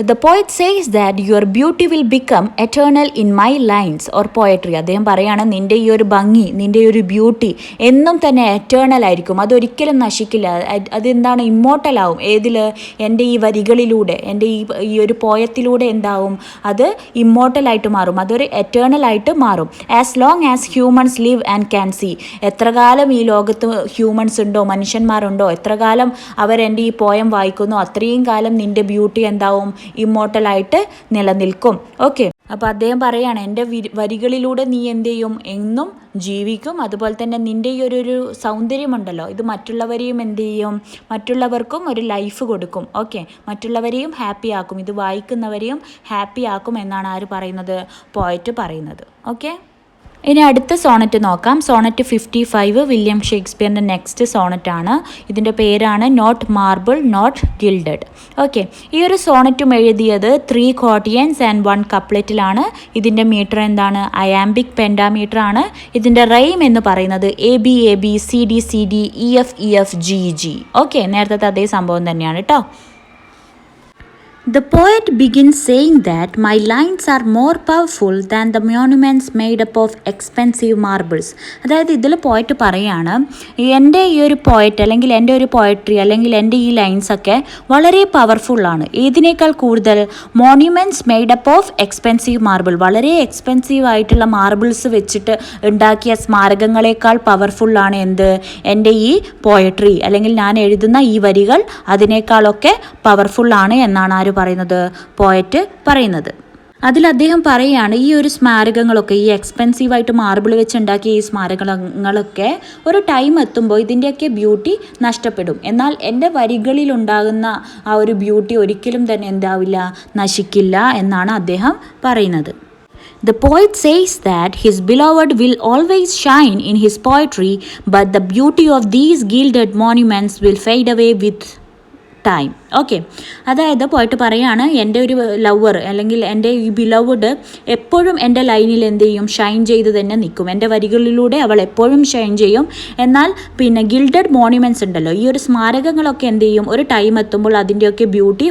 the poet says that your beauty will become eternal in my lines or poetry. അദ്ദേഹം പറയാണ്, നിൻ്റെ ഈ ഒരു ഭംഗി, നിൻ്റെ ഈ ഒരു ബ്യൂട്ടി എന്നും തന്നെ എറ്റേണൽ ആയിരിക്കും, അതൊരിക്കലും നശിക്കില്ല. അതെന്താണ്? ഇമ്മോർട്ടലാവും. ഏതിൽ? എൻ്റെ ഈ വരികളിലൂടെ, എൻ്റെ ഈ ഒരു പോയത്തിലൂടെ എന്താവും? അത് ഇമ്മോർട്ടലായിട്ട് മാറും, അതൊരു എറ്റേണലായിട്ട് മാറും. As long as humans live and can see. എത്ര കാലം ഈ ലോകത്ത് ഹ്യൂമൻസ് ഉണ്ടോ, മനുഷ്യന്മാരുണ്ടോ, എത്ര കാലം അവരെൻ്റെ ഈ പോയം വായിക്കുന്നോ അത്രയും കാലം നിൻ്റെ ബ്യൂട്ടി എന്താവും? ഇമ്മോർട്ടലായിട്ട് നിലനിൽക്കും. ഓക്കെ, അപ്പോൾ അദ്ദേഹം പറയാണ്, എൻ്റെ വരികളിലൂടെ നീ എന്ത് ചെയ്യും? എന്നും ജീവിക്കും. അതുപോലെ തന്നെ നിൻ്റെ ഈ ഒരു സൗന്ദര്യമുണ്ടല്ലോ, ഇത് മറ്റുള്ളവരെയും എന്ത് ചെയ്യും? മറ്റുള്ളവർക്കും ഒരു ലൈഫ് കൊടുക്കും. ഓക്കെ, മറ്റുള്ളവരെയും ഹാപ്പി ആക്കും, ഇത് വായിക്കുന്നവരെയും ഹാപ്പി ആക്കും എന്നാണ് ആര് പറയുന്നത്? പോയറ്റ് പറയുന്നത്. ഓക്കെ, ഇനി അടുത്ത സോണറ്റ് നോക്കാം. സോണറ്റ് 55 വില്യം ഷേക്സ്പിയറിൻ്റെ നെക്സ്റ്റ് സോണറ്റാണ്. ഇതിൻ്റെ പേരാണ് not marble not gilded. Okay, ഈ ഒരു സോണറ്റും എഴുതിയത് 3 ക്വാർട്ടിയൻസ് ആൻഡ് 1 കപ്ലറ്റിലാണ്. ഇതിൻ്റെ മീറ്റർ എന്താണ്? അയാംബിക് പെൻഡാമീറ്റർ ആണ്. ഇതിൻ്റെ റൈം എന്ന് പറയുന്നത് AB CD EF GG. Okay, നേരത്തെ അതേ സംഭവം തന്നെയാണ് കേട്ടോ. The poet begins saying that my lines are more powerful than the monuments made up of expensive marbles. അതായത് ഇതിൽ പോയിട്ട് പറയാണ് എൻ്റെ ഈ ഒരു പോയറ്റ് അല്ലെങ്കിൽ എൻ്റെ ഒരു പോയട്രി അല്ലെങ്കിൽ എൻ്റെ ഈ ലൈൻസൊക്കെ വളരെ പവർഫുള്ളാണ്. ഏതിനേക്കാൾ കൂടുതൽ monuments made up of expensive marble, വളരെ എക്സ്പെൻസീവ് ആയിട്ടുള്ള മാർബിൾസ് വെച്ചിട്ട് ഉണ്ടാക്കിയ സ്മാരകങ്ങളെക്കാൾ പവർഫുള്ളാണ് എന്ത്, എൻ്റെ ഈ പോയട്രി അല്ലെങ്കിൽ ഞാൻ എഴുതുന്ന ഈ വരികൾ അതിനേക്കാളൊക്കെ പവർഫുള്ളാണ് എന്നാണ് ആര് പറയുന്നത്, പോയറ്റ് പറയുന്നത്. അതിൽ അദ്ദേഹം പറയുകയാണ് ഈ ഒരു സ്മാരകങ്ങളൊക്കെ, ഈ എക്സ്പെൻസീവായിട്ട് മാർബിൾ വെച്ചുണ്ടാക്കിയ ഈ സ്മാരകങ്ങളൊക്കെ ഒരു ടൈം എത്തുമ്പോൾ ഇതിൻ്റെയൊക്കെ ബ്യൂട്ടി നഷ്ടപ്പെടും. എന്നാൽ എൻ്റെ വരികളിലുണ്ടാകുന്ന ആ ഒരു ബ്യൂട്ടി ഒരിക്കലും തന്നെ എന്താവില്ല, നശിക്കില്ല എന്നാണ് അദ്ദേഹം പറയുന്നത്. The poet says that his beloved will always shine in his poetry, but the beauty of these gilded monuments will fade away with time. Okay, അതായത് പോയിട്ട് പറയാണ് എൻ്റെ ഒരു ലവർ അല്ലെങ്കിൽ എൻ്റെ ഈ ബിലവഡ് എപ്പോഴും എൻ്റെ ലൈനിൽ എന്ത് ചെയ്യും, ഷൈൻ ചെയ്ത് തന്നെ നിൽക്കും. എൻ്റെ വരികളിലൂടെ അവൾ എപ്പോഴും ഷൈൻ ചെയ്യും. എന്നാൽ പിന്നെ ഗിൽഡഡ് മോണ്യുമെൻറ്റ്സ് ഉണ്ടല്ലോ, ഈ ഒരു സ്മാരകങ്ങളൊക്കെ എന്ത് ചെയ്യും, ഒരു ടൈം എത്തുമ്പോൾ അതിൻ്റെയൊക്കെ ബ്യൂട്ടി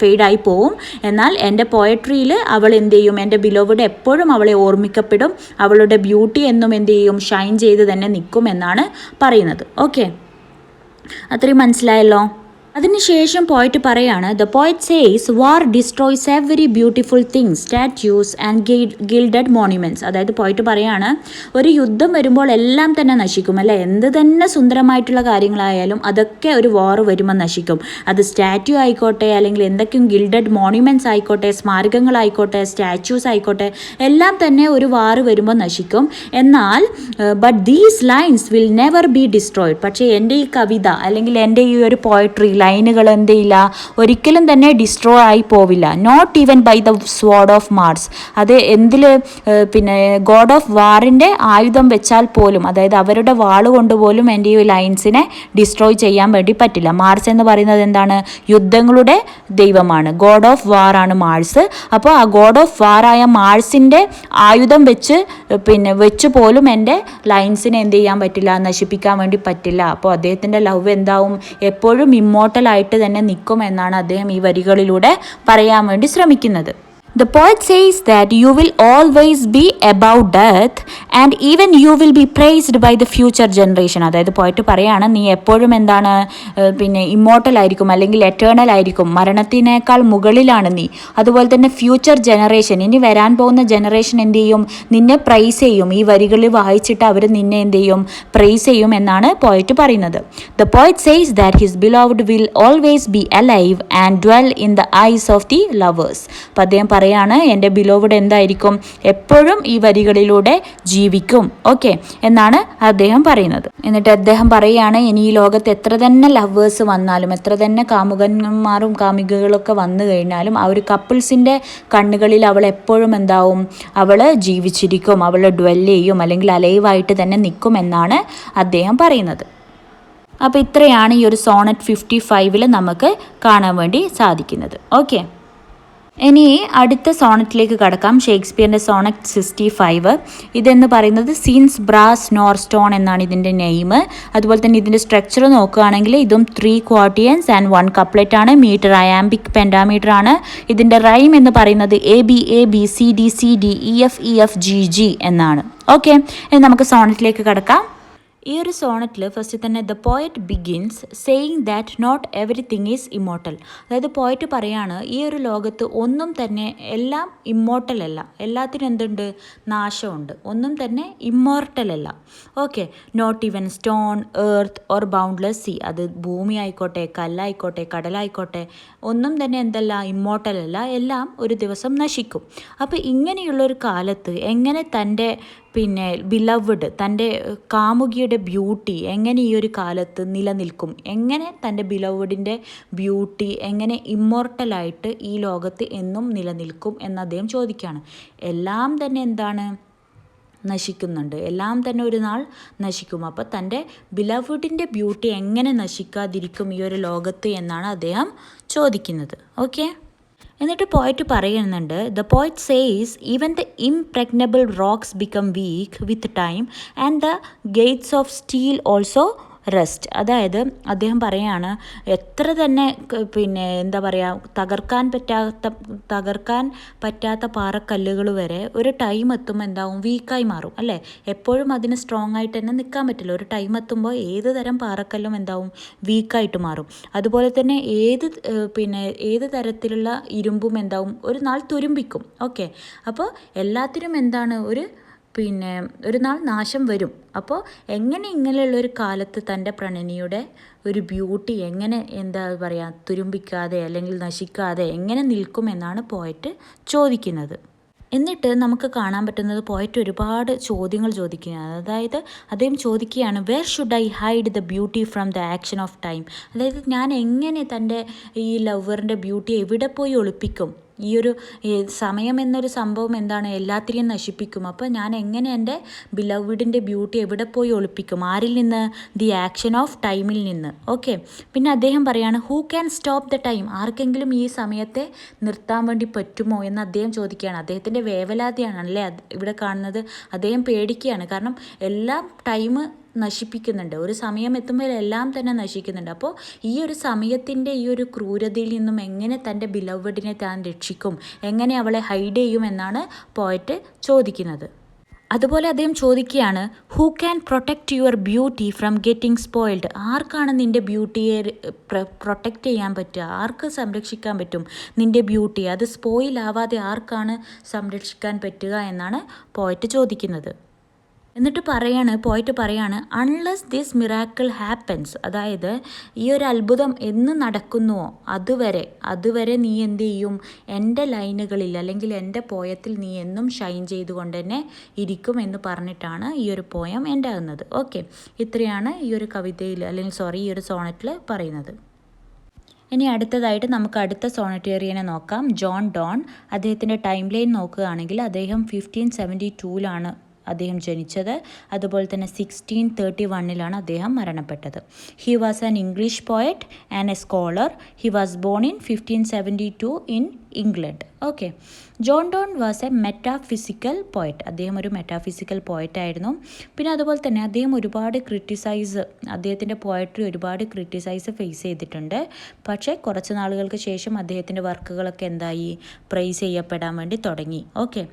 ഫെയ്ഡായി പോവും. എന്നാൽ എൻ്റെ പോയട്രിയിൽ അവൾ എന്ത് ചെയ്യും, എൻ്റെ ബിലവഡ് എപ്പോഴും അവളെ ഓർമ്മിക്കപ്പെടും. അവളുടെ ബ്യൂട്ടി എന്നും എന്ത് ചെയ്യും, ഷൈൻ ചെയ്ത് തന്നെ നിൽക്കും എന്നാണ് പറയുന്നത്. ഓക്കെ, അത്രയും മനസ്സിലായല്ലോ. അതിനുശേഷം പോയിട്ട് പറയാണ്, the poet says war destroys every beautiful things, statues and gilded monuments. അതായത് പോയിട്ട് പറയാണ് ഒരു യുദ്ധം വരുമ്പോൾ എല്ലാം തന്നെ നശിക്കും അല്ലേ, എന്ത് തന്നെ സുന്ദരമായിട്ടുള്ള കാര്യങ്ങളായാലും അതൊക്കെ ഒരു വാർ വരുമ്പോൾ നശിക്കും. അത് സ്റ്റാറ്റ്യൂ ആയിക്കോട്ടെ അല്ലെങ്കിൽ എന്തൊക്കെയും ഗിൽഡഡ് മോണ്യുമെൻറ്റ്സ് ആയിക്കോട്ടെ, സ്മാരകങ്ങളായിക്കോട്ടെ, സ്റ്റാച്യൂസ് ആയിക്കോട്ടെ, എല്ലാം തന്നെ ഒരു വാർ വരുമ്പോൾ നശിക്കും. എന്നാൽ but these lines will never be destroyed. പക്ഷേ എൻ്റെ ഈ കവിത അല്ലെങ്കിൽ എൻ്റെ ഈ ഒരു പോയട്രി ലൈനുകൾ എന്ത് ചെയ്യില്ല, ഒരിക്കലും തന്നെ ഡിസ്ട്രോ ആയി പോവില്ല. Not even by the sword of Mars. അത് എന്തിൽ പിന്നെ ഗോഡ് ഓഫ് വാറിൻ്റെ ആയുധം വെച്ചാൽ പോലും, അതായത് അവരുടെ വാൾ കൊണ്ടുപോലും എൻ്റെ ഈ ലൈൻസിനെ ഡിസ്ട്രോയ് ചെയ്യാൻ വേണ്ടി പറ്റില്ല. മാർസ് എന്ന് പറയുന്നത് എന്താണ്, യുദ്ധങ്ങളുടെ ദൈവമാണ്. ഗോഡ് ഓഫ് വാർ ആണ് മാർസ്. അപ്പോൾ ആ ഗോഡ് ഓഫ് വാറായ മാർസിൻ്റെ ആയുധം വെച്ച് പോലും എൻ്റെ ലൈൻസിനെ എന്ത് ചെയ്യാൻ പറ്റില്ല, നശിപ്പിക്കാൻ വേണ്ടി പറ്റില്ല. അപ്പോൾ അദ്ദേഹത്തിൻ്റെ ലവ് എന്താവും, എപ്പോഴും ഇമ്മോർട്ടലായിട്ട് തന്നെ നിൽക്കും എന്നാണ് അദ്ദേഹം ഈ വരികളിലൂടെ പറയാൻ വേണ്ടി ശ്രമിക്കുന്നത്. The poet says that you will always be above death and even you will be praised by the future generation. അതായത് പോയിട്ട് പറയാണ്, നീ എപ്പോഴും എന്താണ് ഇമ്മോർട്ടൽ ആയിരിക്കും അല്ലെങ്കിൽ എറ്റേണൽ ആയിരിക്കും, മരണത്തിനേക്കാൾ മുകളിലാണ് നീ. അതുപോലെ തന്നെ ഫ്യൂച്ചർ ജനറേഷൻ, ഇനി വരാൻ പോകുന്ന ജനറേഷൻ എന്ത് ചെയ്യും, നിന്നെ പ്രൈസ് ചെയ്യും. ഈ വരികളിൽ വായിച്ചിട്ട് അവർ നിന്നെ എന്ത് ചെയ്യും, പ്രൈസ് ചെയ്യും എന്നാണ് പോയിട്ട് പറയുന്നത്. The poet says that his beloved will always be alive and dwell in the eyes of the lovers. അപ്പോൾ അദ്ദേഹം പറയാണ്, എൻ്റെ ബിലോവഡ് എന്തായിരിക്കും, എപ്പോഴും ഈ വരികളിലൂടെ ജീവിക്കും. ഓക്കെ എന്നാണ് അദ്ദേഹം പറയുന്നത്. എന്നിട്ട് അദ്ദേഹം പറയുകയാണ്, ഇനി ഈ ലോകത്ത് എത്ര തന്നെ ലവേഴ്സ് വന്നാലും, എത്ര തന്നെ കാമുകന്മാരും കാമുകികളൊക്കെ വന്നു കഴിഞ്ഞാലും ആ ഒരു കപ്പിൾസിൻ്റെ കണ്ണുകളിൽ അവൾ എപ്പോഴും എന്താവും, അവൾ ജീവിച്ചിരിക്കും, അവൾ ഡ്വെൽ ചെയ്യും അല്ലെങ്കിൽ അലൈവായിട്ട് തന്നെ നിൽക്കും എന്നാണ് അദ്ദേഹം പറയുന്നത്. അപ്പോൾ ഇത്രയാണ് ഈ ഒരു സോണറ്റ് 55 നമുക്ക് കാണാൻ വേണ്ടി സാധിക്കുന്നത്. ഓക്കെ, ഇനി അടുത്ത സോണറ്റിലേക്ക് കടക്കാം. ഷേക്സ്പിയറിൻ്റെ സോണറ്റ് 65. ഇതെന്ന് പറയുന്നത് സീൻസ് ബ്രാസ് നോർ സ്റ്റോൺ എന്നാണ് ഇതിൻ്റെ നെയിം. അതുപോലെ തന്നെ ഇതിൻ്റെ സ്ട്രക്ചർ നോക്കുകയാണെങ്കിൽ ഇതും 3 ക്വാർട്ടിയൻസ് ആൻഡ് 1 കപ്ലെറ്റ് ആണ്. മീറ്റർ അയാംബിക് പെൻഡാമീറ്റർ ആണ്. ഇതിൻ്റെ റൈം എന്ന് പറയുന്നത് ABABCDCDEFEFGG എന്നാണ്. ഓക്കെ, ഇനി നമുക്ക് സോണറ്റിലേക്ക് കടക്കാം. ഈ ഒരു സോണറ്റിൽ ഫസ്റ്റ് തന്നെ the poet begins saying that not everything is immortal. അതായത് പോയറ്റ് പറയാണ്, ഈ ഒരു ലോകത്ത് ഒന്നും തന്നെ എല്ലാം ഇമ്മോർട്ടൽ അല്ല, എല്ലാത്തിനും എന്തുണ്ട്, നാശമുണ്ട്, ഒന്നും തന്നെ ഇമ്മോർട്ടൽ അല്ല. Okay, not even stone, earth or boundless sea. അത് ഭൂമി ആയിക്കോട്ടെ, കല്ലായിക്കോട്ടെ, കടലായിക്കോട്ടെ, ഒന്നും തന്നെ എന്തല്ല, ഇമ്മോർട്ടൽ അല്ല, എല്ലാം ഒരു ദിവസം നശിക്കും. അപ്പോൾ ഇങ്ങനെയുള്ളൊരു കാലത്ത് എങ്ങനെ തൻ്റെ ബിലവഡ്, തൻ്റെ കാമുകിയുടെ ബ്യൂട്ടി എങ്ങനെ ഈ ഒരു കാലത്ത് നിലനിൽക്കും, എങ്ങനെ തൻ്റെ ബിലവഡിൻ്റെ ബ്യൂട്ടി എങ്ങനെ ഇമ്മോർട്ടലായിട്ട് ഈ ലോകത്ത് എന്നും നിലനിൽക്കും എന്ന് അദ്ദേഹം ചോദിക്കുകയാണ്. എല്ലാം തന്നെ എന്താണ്, നശിക്കുന്നുണ്ട്, എല്ലാം തന്നെ ഒരു നാൾ നശിക്കും. അപ്പോൾ തൻ്റെ ബിലവഡിൻ്റെ ബ്യൂട്ടി എങ്ങനെ നശിക്കാതിരിക്കും ഈ ഒരു ലോകത്ത് എന്നാണ് അദ്ദേഹം ചോദിക്കുന്നത്. ഓക്കെ, എന്നിട്ട് പോയറ്റ് പറയുന്നുണ്ട്, the poet says even the impregnable rocks become weak with time and the gates of steel also rust. അതായത് അദ്ദേഹം പറയാണ് എത്ര തന്നെ പിന്നെ എന്താ പറയുക തകർക്കാൻ പറ്റാത്ത പാറക്കല്ലുകൾ വരെ ഒരു ടൈം എത്തുമ്പോൾ എന്താവും, വീക്കായി മാറും അല്ലേ. എപ്പോഴും അതിന് സ്ട്രോങ് ആയിട്ട് തന്നെ നിൽക്കാൻ പറ്റില്ല. ഒരു ടൈം എത്തുമ്പോൾ ഏത് തരം പാറക്കല്ലും എന്താവും, വീക്കായിട്ട് മാറും. അതുപോലെ തന്നെ ഏത് തരത്തിലുള്ള ഇരുമ്പും എന്താവും, ഒരു നാൾ തുരുമ്പിക്കും. ഓക്കെ, അപ്പോൾ എല്ലാത്തിനും എന്താണ് ഒരു നാൾ നാശം വരും. അപ്പോൾ ഇങ്ങനെയുള്ളൊരു കാലത്ത് തൻ്റെ പ്രണയിനിയുടെ ഒരു ബ്യൂട്ടി എങ്ങനെ എന്താ പറയുക തുരുമ്പിക്കാതെ അല്ലെങ്കിൽ നശിക്കാതെ എങ്ങനെ നിൽക്കുമെന്നാണ് പോയറ്റ് ചോദിക്കുന്നത്. എന്നിട്ട് നമുക്ക് കാണാൻ പറ്റുന്നത് പോയറ്റ് ഒരുപാട് ചോദ്യങ്ങൾ ചോദിക്കുകയാണ്. അതായത് അദ്ദേഹം ചോദിക്കുകയാണ്, where should I hide the beauty from the action of time. അതായത് ഞാൻ എങ്ങനെ തൻ്റെ ഈ ലവറിൻ്റെ ബ്യൂട്ടി എവിടെ പോയി ഒളിപ്പിക്കും. സമയം എന്നൊരു സംഭവം എന്താണ്, എല്ലാത്തിനെയും നശിപ്പിക്കും. അപ്പോൾ ഞാൻ എങ്ങനെ എൻ്റെ ബിലവ്ഡിൻ്റെ ബ്യൂട്ടി എവിടെ പോയി ഒളിപ്പിക്കും, ആരിൽ നിന്ന്, ദി ആക്ഷൻ ഓഫ് ടൈമിൽ നിന്ന്. ഓക്കെ, പിന്നെ അദ്ദേഹം പറയാണ്, who can stop the time. ആർക്കെങ്കിലും ഈ സമയത്തെ നിർത്താൻ വേണ്ടി പറ്റുമോ എന്ന് അദ്ദേഹം ചോദിക്കുകയാണ്. അദ്ദേഹത്തിൻ്റെ വേവലാതിയാണല്ലേ ഇവിടെ കാണുന്നത്. അദ്ദേഹം പേടിക്കുകയാണ്, കാരണം എല്ലാം ടൈം നശിപ്പിക്കുന്നുണ്ട്. ഒരു സമയം എത്തുമ്പോൾ എല്ലാം തന്നെ നശിക്കുന്നുണ്ട്. അപ്പോൾ ഈ ഒരു സമയത്തിൻ്റെ ഈ ഒരു ക്രൂരതയിൽ നിന്നും എങ്ങനെ തൻ്റെ ബിലവഡിനെ താൻ രക്ഷിക്കും, എങ്ങനെ അവളെ ഹൈഡ് ചെയ്യും എന്നാണ് പോയറ്റ് ചോദിക്കുന്നത്. അതുപോലെ അദ്ദേഹം ചോദിക്കുകയാണ്, who can protect your beauty from getting spoiled. ആർക്കാണ് നിൻ്റെ ബ്യൂട്ടിയെ പ്രൊട്ടക്റ്റ് ചെയ്യാൻ പറ്റുക, ആർക്ക് സംരക്ഷിക്കാൻ പറ്റും നിൻ്റെ ബ്യൂട്ടി, അത് സ്പോയിൽ ആവാതെ ആർക്കാണ് സംരക്ഷിക്കാൻ പറ്റുക എന്നാണ് പോയറ്റ് ചോദിക്കുന്നത്. എന്നിട്ട് പോയിട്ട് പറയാണ്, അൺലെസ് ദിസ് മിറാക്കിൾ ഹാപ്പൻസ്. അതായത് ഈ ഒരു അത്ഭുതം എന്ന് നടക്കുന്നുവോ അതുവരെ നീ എന്ത് ചെയ്യും, എൻ്റെ ലൈനുകളിൽ അല്ലെങ്കിൽ എൻ്റെ പോയത്തിൽ നീ എന്നും ഷൈൻ ചെയ്തുകൊണ്ട് തന്നെ ഇരിക്കും എന്ന് പറഞ്ഞിട്ടാണ് ഈ ഒരു പോയം എൻ്റെ ആകുന്നത്. ഓക്കെ, ഇത്രയാണ് ഈ ഒരു കവിതയിൽ അല്ലെങ്കിൽ ഈ ഒരു സോണറ്റിൽ പറയുന്നത്. ഇനി അടുത്തതായിട്ട് നമുക്ക് അടുത്ത സോണറ്റേറിയനെ നോക്കാം, ജോൺ ഡോൺ. അദ്ദേഹത്തിൻ്റെ ടൈം ലൈൻ നോക്കുകയാണെങ്കിൽ അദ്ദേഹം 1572 അദ്ദേഹം ജനിച്ചത്. അതുപോലെ തന്നെ 1631 അദ്ദേഹം മരണപ്പെട്ടത്. He was an English poet and a scholar. He was born in 1572 in England. Okay, John Donne was a metaphysical poet. അദ്ദേഹം ഒരു മെറ്റാഫിസിക്കൽ പോയറ്റ് ആയിരുന്നു. പിന്നെ അതുപോലെ തന്നെ അദ്ദേഹം അദ്ദേഹത്തിൻ്റെ പോയട്രി ഒരുപാട് ക്രിട്ടിസൈസ് ഫേസ് ചെയ്തിട്ടുണ്ട്. പക്ഷേ കുറച്ച് നാളുകൾക്ക് ശേഷം അദ്ദേഹത്തിൻ്റെ വർക്കുകളൊക്കെ പ്രൈസ് ചെയ്യപ്പെടാൻ വേണ്ടി തുടങ്ങി. ഓക്കെ,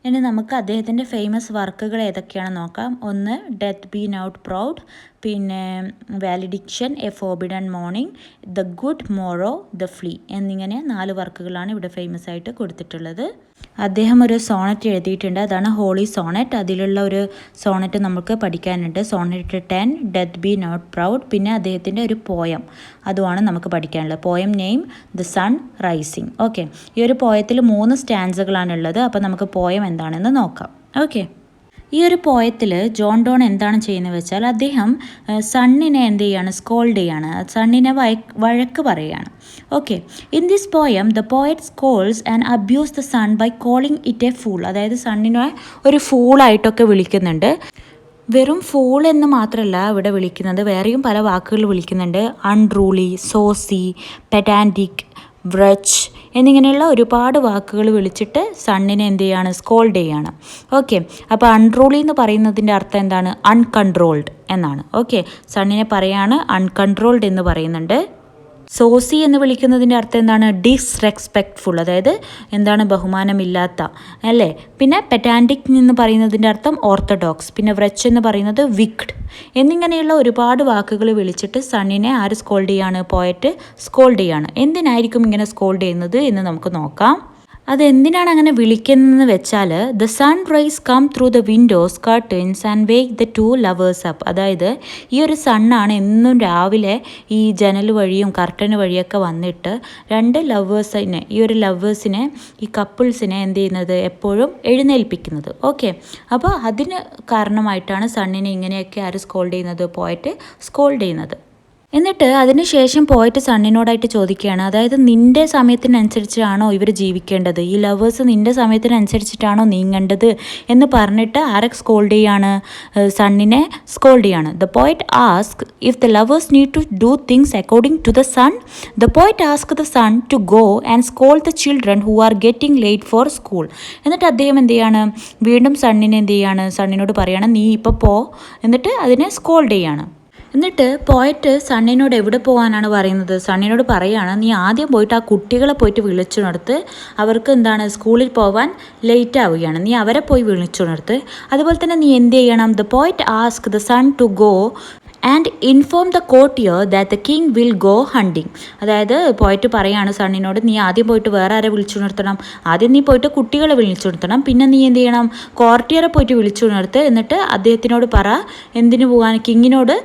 ഇനി നമുക്ക് അദ്ദേഹത്തിൻ്റെ ഫേമസ് വർക്കുകൾ ഏതൊക്കെയാണെന്ന് നോക്കാം. ഒന്ന്, ഡെത്ത് ബി നോട്ട് പ്രൗഡ്, പിന്നെ valediction, a forbidden mourning, the good morrow, the flea എന്നിങ്ങനെ 4 വർക്കുകളാണ് ഇവിടെ ഫേമസ് ആയിട്ട് കൊടുത്തിട്ടുള്ളത്. അദ്ദേഹം ഒരു സോണറ്റ് എഴുതിയിട്ടുണ്ട്, അതാണ് ഹോളി സോണറ്റ്. അതിലുള്ള ഒരു സോണറ്റ് നമുക്ക് പഠിക്കാനുണ്ട്, sonnet 10, death be not proud. പിന്നെ അദ്ദേഹത്തിൻ്റെ ഒരു പോയം, അതുമാണ് നമുക്ക് പഠിക്കാനുള്ളത്. Poem name the sun rising. Okay, ഈ ഒരു പോയത്തിൽ 3 സ്റ്റാൻസുകളാണുള്ളത്. അപ്പോൾ നമുക്ക് പോയം എന്താണെന്ന് നോക്കാം. ഓക്കെ, ഈ ഒരു പോയത്തിൽ ജോൺ ഡോൺ എന്താണ് ചെയ്യുന്നത് വെച്ചാൽ അദ്ദേഹം സണ്ണിനെ സ്കോൾഡ് ചെയ്യാണ്, സണ്ണിനെ വഴക്ക് പറയുകയാണ്. Okay, in this poem the poet scolds and abuse the sun by calling it a fool. അതായത് സണ്ണിനെ ഒരു ഫൂളായിട്ടൊക്കെ വിളിക്കുന്നുണ്ട്. വെറും ഫൂൾ എന്ന് മാത്രമല്ല ഇവിടെ വിളിക്കുന്നത്, വേറെയും പല വാക്കുകൾ വിളിക്കുന്നുണ്ട്. അൺറൂളി, സോസി, പെഡാൻറ്റിക്, വ്രച്ച് എന്നിങ്ങനെയുള്ള ഒരുപാട് വാക്കുകൾ വിളിച്ചിട്ട് സണ്ണിനെ സ്കോൾഡ് ചെയ്യാണ്. ഓക്കെ, അപ്പോൾ അൺറൂളി എന്ന് പറയുന്നതിൻ്റെ അർത്ഥം എന്താണ്, അൺകൺട്രോൾഡ് എന്നാണ്. ഓക്കെ, സണ്ണിനെ പറയാണ് അൺകൺട്രോൾഡ് എന്ന് പറയുന്നുണ്ട്. സോസി എന്ന് വിളിക്കുന്നതിൻ്റെ അർത്ഥം എന്താണ്, ഡിസ്റെസ്പെക്റ്റ്ഫുൾ, അതായത് ബഹുമാനമില്ലാത്ത അല്ലേ. പിന്നെ പെറ്റാൻറ്റിക് എന്ന് പറയുന്നതിൻ്റെ അർത്ഥം ഓർത്തഡോക്സ്. പിന്നെ വ്രച്ച് എന്ന് പറയുന്നത് വിക്ഡ് എന്നിങ്ങനെയുള്ള ഒരുപാട് വാക്കുകൾ വിളിച്ചിട്ട് സണ്ണിനെ സ്കോൾഡ് ചെയ്യാണ്, പോയറ്റ് സ്കോൾഡ് ചെയ്യാണ്. എന്തിനായിരിക്കും ഇങ്ങനെ സ്കോൾഡ് ചെയ്യുന്നത് എന്ന് നമുക്ക് നോക്കാം. അതെന്തിനാണ് അങ്ങനെ വിളിക്കുന്നതെന്ന് വെച്ചാൽ, the sun rise come through the windows curtains and wake the 2 lovers up. അതായത് ഈ ഒരു സണ്ണാണ് എന്നും രാവിലെ ഈ ജനൽ വഴിയും കർട്ടൻ വഴിയൊക്കെ വന്നിട്ട് 2 ലവേഴ്സിനെ ഈ കപ്പിൾസിനെ എപ്പോഴും എഴുന്നേൽപ്പിക്കുന്നത്. ഓക്കെ, അപ്പോൾ അതിന് കാരണമായിട്ടാണ് സണ്ണിനെ ഇങ്ങനെയൊക്കെ സ്കോൾഡ് ചെയ്യുന്നത്, പോയറ്റ് സ്കോൾഡ് ചെയ്യുന്നത്. എന്നിട്ട് അതിനുശേഷം പോയിട്ട് സണ്ണിനോടായിട്ട് ചോദിക്കുകയാണ്, അതായത് നിൻ്റെ സമയത്തിനനുസരിച്ചാണോ ഇവർ ജീവിക്കേണ്ടത്, ഈ ലവേഴ്സ് നിൻ്റെ സമയത്തിനനുസരിച്ചിട്ടാണോ നീങ്ങേണ്ടത് എന്ന് പറഞ്ഞിട്ട് സ്കോൾഡ് ചെയ്യാണ്, സണ്ണിനെ സ്കോൾഡ് ചെയ്യാണ്. The poet ask if the lovers need to do things according to the sun. The poet ask the sun to go and scold the children who are getting late for school. എന്നിട്ട് അദ്ദേഹം വീണ്ടും സണ്ണിനോട് പറയാണ്, നീ ഇപ്പോൾ പോ, എന്നിട്ട് അതിനെ scold ചെയ്യാണ്. എന്നിട്ട് പോയിട്ട് സണ്ണിനോട് എവിടെ പോകാനാണ് പറയുന്നത്? സണ്ണിനോട് പറയുകയാണ്, നീ ആദ്യം പോയിട്ട് ആ കുട്ടികളെ പോയിട്ട് വിളിച്ചുണർത്ത്. അവർക്ക് എന്താണ് സ്കൂളിൽ പോകാൻ ലേറ്റ് ആവുകയാണ്, നീ അവരെ പോയി വിളിച്ചുണർത്ത്. അതുപോലെ തന്നെ നീ എന്ത് ചെയ്യണം? The poet ask the sun to go and inform the courtier that the king will go hunting. അതായത് പോയിട്ട് പറയാണ് സണ്ണിനോട്, നീ ആദ്യം പോയിട്ട് വേറെ ആരെ വിളിച്ചുണർത്തണം? ആദ്യം നീ പോയിട്ട് കുട്ടികളെ വിളിച്ചുണർത്തണം, പിന്നെ നീ എന്ത് ചെയ്യണം? കോർട്ടിയറെ പോയിട്ട് വിളിച്ചുണർത്ത്. എന്നിട്ട് അദ്ദേഹത്തിനോട് പറ എന്തിനു പോകാൻ, കിങ്ങിനോട്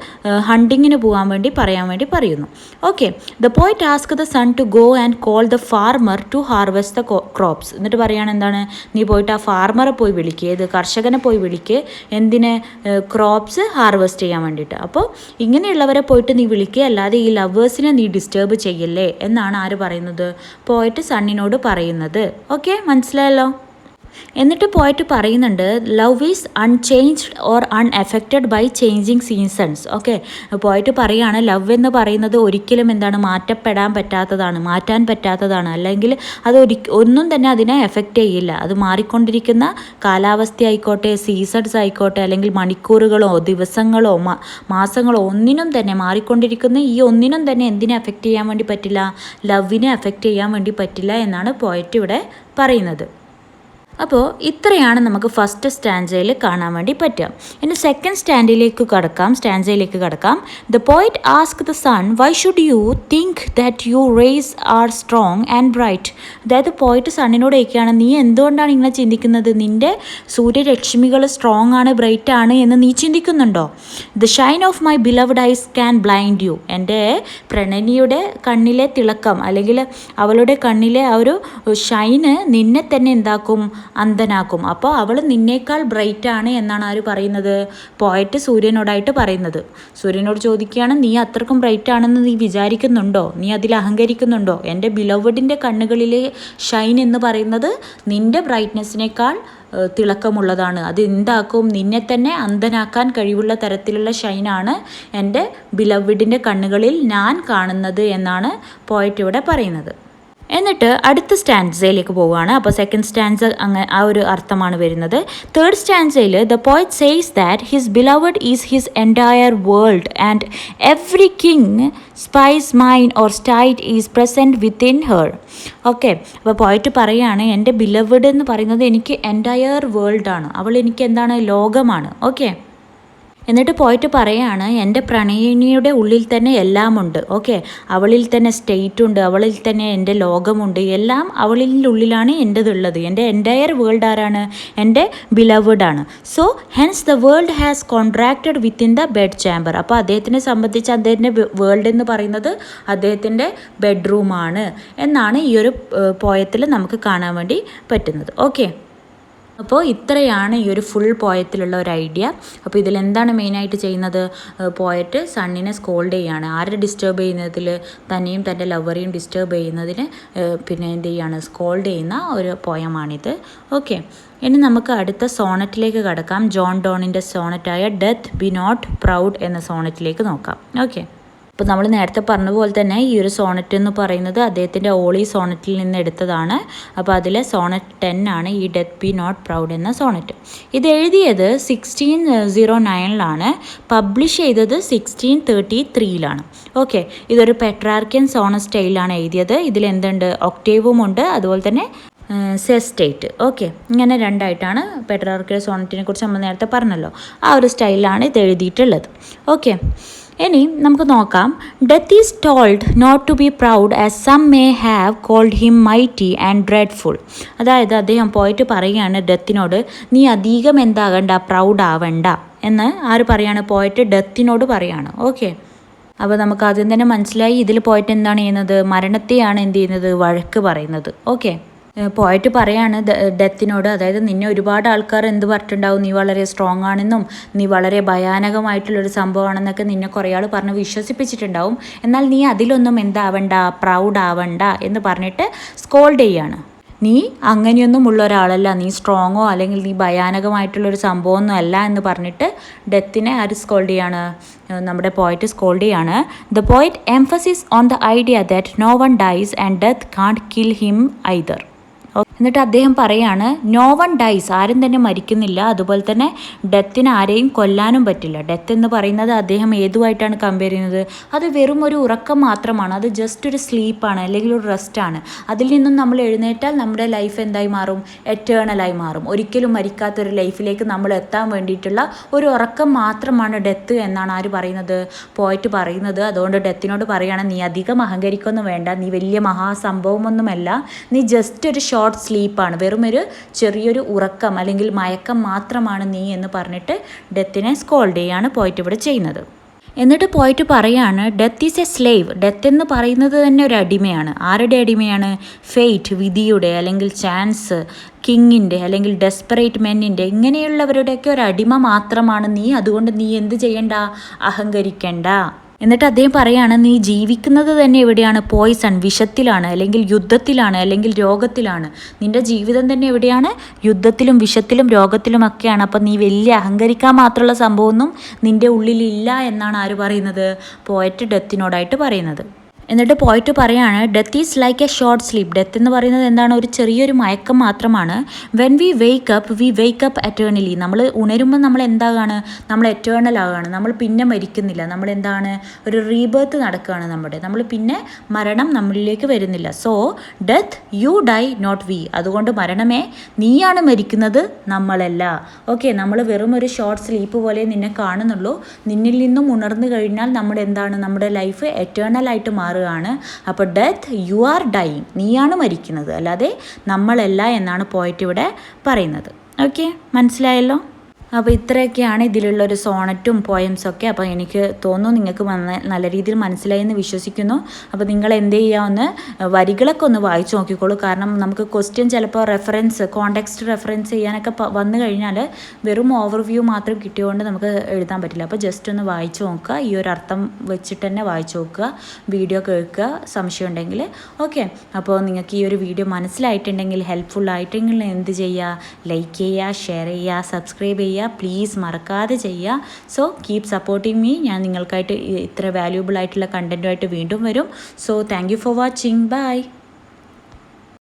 ഹണ്ടിങ്ങിന് പോകാൻ വേണ്ടി പറയാൻ വേണ്ടി പറയുന്നു. Okay, the poet ask the sun to go and call the farmer to harvest the crops. എന്നിട്ട് പറയുകയാണ് എന്താണ്, നീ പോയിട്ട് ആ ഫാർമറെ പോയി വിളിക്കുക, ഏത് കർഷകനെ പോയി വിളിക്കുക, എന്തിന്? ക്രോപ്സ് ഹാർവെസ്റ്റ് ചെയ്യാൻ വേണ്ടിയിട്ട്. അപ്പോൾ ഇങ്ങനെയുള്ളവരെ പോയിട്ട് നീ വിളിക്കുക, അല്ലാതെ ഈ ലവേഴ്സിനെ നീ ഡിസ്റ്റർബ് ചെയ്യല്ലേ എന്നാണ് ആര് പറയുന്നത്? പോയിട്ട് സണ്ണിനോട് പറയുന്നത്. ഓക്കെ, മനസ്സിലായല്ലോ? എന്നിട്ട് പോയിട്ട് പറയുന്നുണ്ട്, love is unchanged or unaffected by changing seasons. Okay, poet പറയുകയാണ് ലവ് എന്ന് പറയുന്നത് ഒരിക്കലും എന്താണ് മാറ്റാൻ പറ്റാത്തതാണ്, അല്ലെങ്കിൽ അത് ഒന്നും തന്നെ അതിനെ എഫക്റ്റ് ചെയ്യില്ല. അത് മാറിക്കൊണ്ടിരിക്കുന്ന കാലാവസ്ഥ ആയിക്കോട്ടെ, സീസൺസ് ആയിക്കോട്ടെ, അല്ലെങ്കിൽ മണിക്കൂറുകളോ ദിവസങ്ങളോ മാസങ്ങളോ ഒന്നിനും തന്നെ മാറിക്കൊണ്ടിരിക്കുന്ന ഈ ഒന്നിനും തന്നെ എന്തിനെ എഫക്റ്റ് ചെയ്യാൻ വേണ്ടി പറ്റില്ല? ലവിനെ എഫക്റ്റ് ചെയ്യാൻ വേണ്ടി പറ്റില്ല എന്നാണ് പോയിട്ട് ഇവിടെ പറയുന്നത്. അപ്പോൾ ഇത്രയാണ് നമുക്ക് ഫസ്റ്റ് സ്റ്റാൻസയിൽ കാണാൻ വേണ്ടി പറ്റുക. ഇനി സെക്കൻഡ് സ്റ്റാൻസയിലേക്ക് കടക്കാം. The poet ask the sun, why should you think that you rays are strong and bright. അതായത് പോയിറ്റ് സണ്ണിനോട് ചോദിക്കുകയാണ്, നീ എന്തുകൊണ്ടാണ് ഇങ്ങനെ ചിന്തിക്കുന്നത്? നിൻ്റെ സൂര്യരശ്മികൾ സ്ട്രോങ് ആണ്, ബ്രൈറ്റ് ആണ് എന്ന് നീ ചിന്തിക്കുന്നുണ്ടോ? The shine of my beloved eyes can blind you. എൻ്റെ പ്രണയിനിയുടെ കണ്ണിലെ തിളക്കം, അല്ലെങ്കിൽ അവളുടെ കണ്ണിലെ ആ ഒരു ഷൈന് നിന്നെ തന്നെ എന്താക്കും? അന്ധനാക്കും. അപ്പോൾ അവൾ നിന്നേക്കാൾ ബ്രൈറ്റ് ആണ് എന്നാണ് ആര് പറയുന്നത്? പോയറ്റ് സൂര്യനോടായിട്ട് പറയുന്നത്. സൂര്യനോട് ചോദിക്കുകയാണ്, നീ അത്രക്കും ബ്രൈറ്റ് ആണെന്ന് നീ വിചാരിക്കുന്നുണ്ടോ? നീ അതിൽ അഹങ്കരിക്കുന്നുണ്ടോ? എൻ്റെ ബിലവഡിൻ്റെ കണ്ണുകളിലെ ഷൈൻ എന്ന് പറയുന്നത് നിൻ്റെ ബ്രൈറ്റ്നെസ്സിനേക്കാൾ തിളക്കമുള്ളതാണ്. അത് എന്താക്കും? നിന്നെ തന്നെ അന്ധനാക്കാൻ കഴിവുള്ള തരത്തിലുള്ള ഷൈനാണ് എൻ്റെ ബിലവഡിൻ്റെ കണ്ണുകളിൽ ഞാൻ കാണുന്നത് എന്നാണ് പോയറ്റ് ഇവിടെ പറയുന്നത്. എന്നിട്ട് അടുത്ത സ്റ്റാൻസയിലേക്ക് പോവുകയാണ്. അപ്പോൾ സെക്കൻഡ് സ്റ്റാൻസ ആ ഒരു അർത്ഥമാണ് വരുന്നത്. തേർഡ് സ്റ്റാൻസയിൽ the poet says that his beloved is his entire world and every king spice mind or state is present within her. Okay, അപ്പോൾ പോയിറ്റ് പറയുകയാണ്, എൻ്റെ ബിലവഡ് എന്ന് പറയുന്നത് എനിക്ക് എൻറ്റയർ വേൾഡാണ്, അവൾ എനിക്ക് എന്താണ്? ലോകമാണ്. ഓക്കെ, എന്നിട്ട് പോയിട്ട് പറയാണ്, എൻ്റെ പ്രണയിനിയുടെ ഉള്ളിൽ തന്നെ എല്ലാമുണ്ട്. ഓക്കെ, അവളിൽ തന്നെ സ്റ്റേറ്റ് ഉണ്ട്, അവളിൽ തന്നെ എൻ്റെ ലോകമുണ്ട്, എല്ലാം അവളിൻ്റെ ഉള്ളിലാണ് എൻ്റെതുള്ളത്. എൻ്റെ എൻറ്റയർ വേൾഡ് ആരാണ്? എൻ്റെ ബിലവഡാണ്. So hence the world has contracted within the bed chamber. അപ്പോൾ അദ്ദേഹത്തിനെ സംബന്ധിച്ച് അദ്ദേഹത്തിൻ്റെ വേൾഡ് എന്ന് പറയുന്നത് അദ്ദേഹത്തിൻ്റെ ബെഡ്റൂമാണ് എന്നാണ് ഈ ഒരു പോയത്തിൽ നമുക്ക് കാണാൻ വേണ്ടി പറ്റുന്നത്. ഓക്കെ, അപ്പോൾ ഇത്രയാണ് ഈ ഒരു ഫുൾ പോയത്തിലുള്ള ഒരു ഐഡിയ. അപ്പോൾ ഇതിലെന്താണ് മെയിനായിട്ട് ചെയ്യുന്നത്? പോയറ്റ് സണ്ണിനെ സ്കോൾഡ് ചെയ്യുകയാണ്. ആരെ ഡിസ്റ്റർബ് ചെയ്യുന്നതിൽ? തന്നെയും തൻ്റെ ലവറെയും ഡിസ്റ്റർബ് ചെയ്യുന്നതിന് പിന്നെ എന്ത് ചെയ്യുകയാണ്? സ്കോൾഡ് ചെയ്യുന്ന ഒരു പോയമാണിത്. ഓക്കെ, ഇനി നമുക്ക് അടുത്ത സോണറ്റിലേക്ക് കടക്കാം. ജോൺ ഡോണിൻ്റെ സോണറ്റായ ഡെത്ത് ബി നോട്ട് പ്രൗഡ് എന്ന സോണറ്റിലേക്ക് നോക്കാം. ഓക്കെ, അപ്പോൾ നമ്മൾ നേരത്തെ പറഞ്ഞ പോലെ തന്നെ ഈ ഒരു സോണറ്റ് എന്ന് പറയുന്നത് അദ്ദേഹത്തിൻ്റെ ഓളി സോണറ്റിൽ നിന്ന് എടുത്തതാണ്. അപ്പോൾ അതിലെ സോണറ്റ് 10 ആണ് ഈ ഡെത്ത് ബി നോട്ട് പ്രൗഡ് എന്ന സോണറ്റ്. ഇത് എഴുതിയത് 1609 പബ്ലിഷ് ചെയ്തത് 1633 ഓക്കെ, ഇതൊരു പെട്രാർക്കിയൻ സോണറ്റ് സ്റ്റൈലാണ് എഴുതിയത്. ഇതിലെന്തുണ്ട്? ഒക്ടേവും ഉണ്ട്, അതുപോലെ തന്നെ സെസ്റ്റേറ്റ്. ഓക്കെ, ഇങ്ങനെ രണ്ടായിട്ടാണ് പെട്രാർക്കിയൻ സോണറ്റിനെ കുറിച്ച് നമ്മൾ നേരത്തെ പറഞ്ഞല്ലോ. ആ ഒരു സ്റ്റൈലാണ് ഇത് എഴുതിയിട്ടുള്ളത്. ഓക്കെ, ഇനി നമുക്ക് നോക്കാം. Death is told not to be proud as some may have called him mighty and dreadful. അതായത് അദ്ദേഹം പോയിട്ട് പറയുകയാണ് ഡെത്തിനോട്, നീ അധികം എന്താകണ്ട, പ്രൗഡ് ആവണ്ട എന്ന് ആര് പറയാണ്? പോയിട്ട് ഡെത്തിനോട് പറയാണ്. ഓക്കെ, അപ്പോൾ നമുക്ക് ആദ്യം തന്നെ മനസ്സിലായി ഇതിൽ പോയിട്ട് എന്താണ് ചെയ്യുന്നത്? മരണത്തെയാണ് എന്ത് ചെയ്യുന്നത്? വഴക്ക് പറയുന്നത്. ഓക്കെ, പോയിട്ട് പറയാണ് ഡെത്തിനോട്, അതായത് നിന്നെ ഒരുപാട് ആൾക്കാർ എന്ത് പറഞ്ഞിട്ടുണ്ടാവും? നീ വളരെ സ്ട്രോങ് ആണെന്നും നീ വളരെ ഭയാനകമായിട്ടുള്ളൊരു സംഭവമാണെന്നൊക്കെ നിന്നെ കുറേ ആൾ പറഞ്ഞ് വിശ്വസിപ്പിച്ചിട്ടുണ്ടാവും. എന്നാൽ നീ അതിലൊന്നും എന്താവണ്ട, പ്രൗഡ് ആവണ്ട എന്ന് പറഞ്ഞിട്ട് സ്കോൾഡ് ചെയ്യാണ്. നീ അങ്ങനെയൊന്നും ഉള്ള ഒരാളല്ല, നീ സ്ട്രോങ്ങോ അല്ലെങ്കിൽ നീ ഭയാനകമായിട്ടുള്ളൊരു സംഭവമൊന്നും അല്ല എന്ന് പറഞ്ഞിട്ട് ഡെത്തിനെ ആര് സ്കോൾഡ് ചെയ്യാണ്? നമ്മുടെ പോയിറ്റ് സ്കോൾഡ് ചെയ്യാണ്. The poet emphasis on the idea that no one dies and death can't kill him either. എന്നിട്ട് അദ്ദേഹം പറയാണ് നോ വൺ ഡൈസ്, ആരും തന്നെ മരിക്കുന്നില്ല, അതുപോലെ തന്നെ ഡെത്തിന് ആരെയും കൊല്ലാനും പറ്റില്ല. ഡെത്ത് എന്ന് പറയുന്നത് അദ്ദേഹം ഏതുമായിട്ടാണ് കമ്പയർ ചെയ്യുന്നത്? അത് വെറും ഒരു ഉറക്കം മാത്രമാണ്, അത് ജസ്റ്റ് ഒരു സ്ലീപ്പാണ് അല്ലെങ്കിൽ ഒരു റെസ്റ്റാണ്. അതിൽ നിന്നും നമ്മൾ എഴുന്നേറ്റാൽ നമ്മുടെ ലൈഫ് എന്തായി മാറും? എറ്റേണലായി മാറും. ഒരിക്കലും മരിക്കാത്തൊരു ലൈഫിലേക്ക് നമ്മൾ എത്താൻ വേണ്ടിയിട്ടുള്ള ഒരു ഉറക്കം മാത്രമാണ് ഡെത്ത് എന്നാണ് ആര് പറയുന്നത്? പോയിട്ട് പറയുന്നത്. അതുകൊണ്ട് ഡെത്തിനോട് പറയുകയാണ്, നീ അധികം അഹങ്കരിക്കൊന്നും വേണ്ട, നീ വലിയ മഹാസംഭവമൊന്നുമല്ല, നീ ജസ്റ്റ് ഒരു ഷോർട്ട് സ്ലീപ്പാണ്, വെറും ഒരു ചെറിയൊരു ഉറക്കം അല്ലെങ്കിൽ മയക്കം മാത്രമാണ് നീ എന്ന് പറഞ്ഞിട്ട് ഡെത്തിനെ സ്കോൾഡ് ചെയ്യാണ് പോയിട്ട് ഇവിടെ ചെയ്യുന്നത്. എന്നിട്ട് പോയിട്ട് പറയാണ് death is A slave. Death എന്ന് പറയുന്നത് തന്നെ ഒരു അടിമയാണ്. ആരുടെ അടിമയാണ്? ഫെയ്റ്റ്, വിധിയുടെ, അല്ലെങ്കിൽ ചാൻസ്, കിങ്ങിൻ്റെ, അല്ലെങ്കിൽ ഡെസ്പറേറ്റ് മെന്നിൻ്റെ, ഇങ്ങനെയുള്ളവരുടെയൊക്കെ ഒരു അടിമ മാത്രമാണ് നീ. അതുകൊണ്ട് നീ എന്ത് ചെയ്യണ്ട? അഹങ്കരിക്കണ്ട. എന്നിട്ട് അദ്ദേഹം പറയാണ്, നീ ജീവിക്കുന്നത് തന്നെ എവിടെയാണ്? പോയിസൺ, വിഷത്തിലാണ്, അല്ലെങ്കിൽ യുദ്ധത്തിലാണ്, അല്ലെങ്കിൽ രോഗത്തിലാണ്. നിൻ്റെ ജീവിതം തന്നെ എവിടെയാണ്? യുദ്ധത്തിലും വിഷത്തിലും രോഗത്തിലുമൊക്കെയാണ്. അപ്പം നീ വലിയ അഹങ്കരിക്കാൻ മാത്രമുള്ള സംഭവമൊന്നും നിൻ്റെ ഉള്ളിലില്ല എന്നാണ് ആര് പറയുന്നത്? പോയറ്റ് ഡെത്തിനോടായിട്ട് പറയുന്നത്. എന്നിട്ട് പോയിട്ട് പറയാണ് death is like A short sleep. Death എന്ന് പറയുന്നത് എന്താണ്? ഒരു ചെറിയൊരു മയക്കം മാത്രമാണ്. When we wake up eternally. നമ്മൾ ഉണരുമ്പോൾ നമ്മൾ എന്താകാണ്? നമ്മൾ എറ്റേണൽ ആകാണ്. നമ്മൾ പിന്നെ മരിക്കുന്നില്ല. നമ്മൾ എന്താണ്? ഒരു റീബേർത്ത് നടക്കുകയാണ് നമ്മൾ പിന്നെ മരണം നമ്മളിലേക്ക് വരുന്നില്ല. So death you die not we. അതുകൊണ്ട് മരണമേ, നീയാണ് മരിക്കുന്നത്, നമ്മളല്ല. ഓക്കെ, നമ്മൾ വെറും ഒരു ഷോർട്ട് സ്ലീപ്പ് പോലെ നിന്നെ കാണുന്നുള്ളൂ. നിന്നിൽ നിന്നും ഉണർന്നു കഴിഞ്ഞാൽ നമ്മുടെ ലൈഫ് എറ്റേണലായിട്ട് മാറും. അപ്പോൾ ഡെത്ത് യു ആർ ഡൈയിങ്, നീയാണ് മരിക്കുന്നത്, അല്ലാതെ നമ്മളല്ല എന്നാണ് പോയിട്ട് ഇവിടെ പറയുന്നത്. ഓക്കെ, മനസ്സിലായല്ലോ? അപ്പോൾ ഇത്രയൊക്കെയാണ് ഇതിലുള്ളൊരു സോണറ്റും പോയംസൊക്കെ. അപ്പോൾ എനിക്ക് തോന്നുന്നു നിങ്ങൾക്ക് നല്ല രീതിയിൽ മനസ്സിലായി എന്ന് വിശ്വസിക്കുന്നു. അപ്പോൾ നിങ്ങൾ എന്ത് ചെയ്യാമെന്ന് വരികളൊക്കെ ഒന്ന് വായിച്ചു നോക്കിക്കോളൂ. കാരണം നമുക്ക് ക്വസ്റ്റ്യൻ ചിലപ്പോൾ കോണ്ടെക്സ്റ്റ് റെഫറൻസ് ചെയ്യാനൊക്കെ വന്നു കഴിഞ്ഞാൽ വെറും ഓവർവ്യൂ മാത്രം കിട്ടിയതുകൊണ്ട് നമുക്ക് എഴുതാൻ പറ്റില്ല. അപ്പോൾ ജസ്റ്റ് ഒന്ന് വായിച്ചു നോക്കുക, ഈ ഒരു അർത്ഥം വെച്ചിട്ട് തന്നെ വായിച്ചു നോക്കുക, വീഡിയോ കേൾക്കുക, സംശയം ഉണ്ടെങ്കിൽ. ഓക്കെ, അപ്പോൾ നിങ്ങൾക്ക് ഈ ഒരു വീഡിയോ മനസ്സിലായിട്ടുണ്ടെങ്കിൽ, ഹെൽപ്ഫുൾ ആയിട്ടെങ്കിൽ എന്ത് ചെയ്യുക? ലൈക്ക് ചെയ്യുക, ഷെയർ ചെയ്യുക, സബ്സ്ക്രൈബ് ചെയ്യുക, പ്ലീസ് മറക്കാതെ ചെയ്യുക. So keep supporting me. ഞാൻ നിങ്ങൾക്കായിട്ട് ഇത്ര വാല്യൂബിൾ ആയിട്ടുള്ള കണ്ടൻറ്റുമായിട്ട് വീണ്ടും വരും. So thank you for watching. By.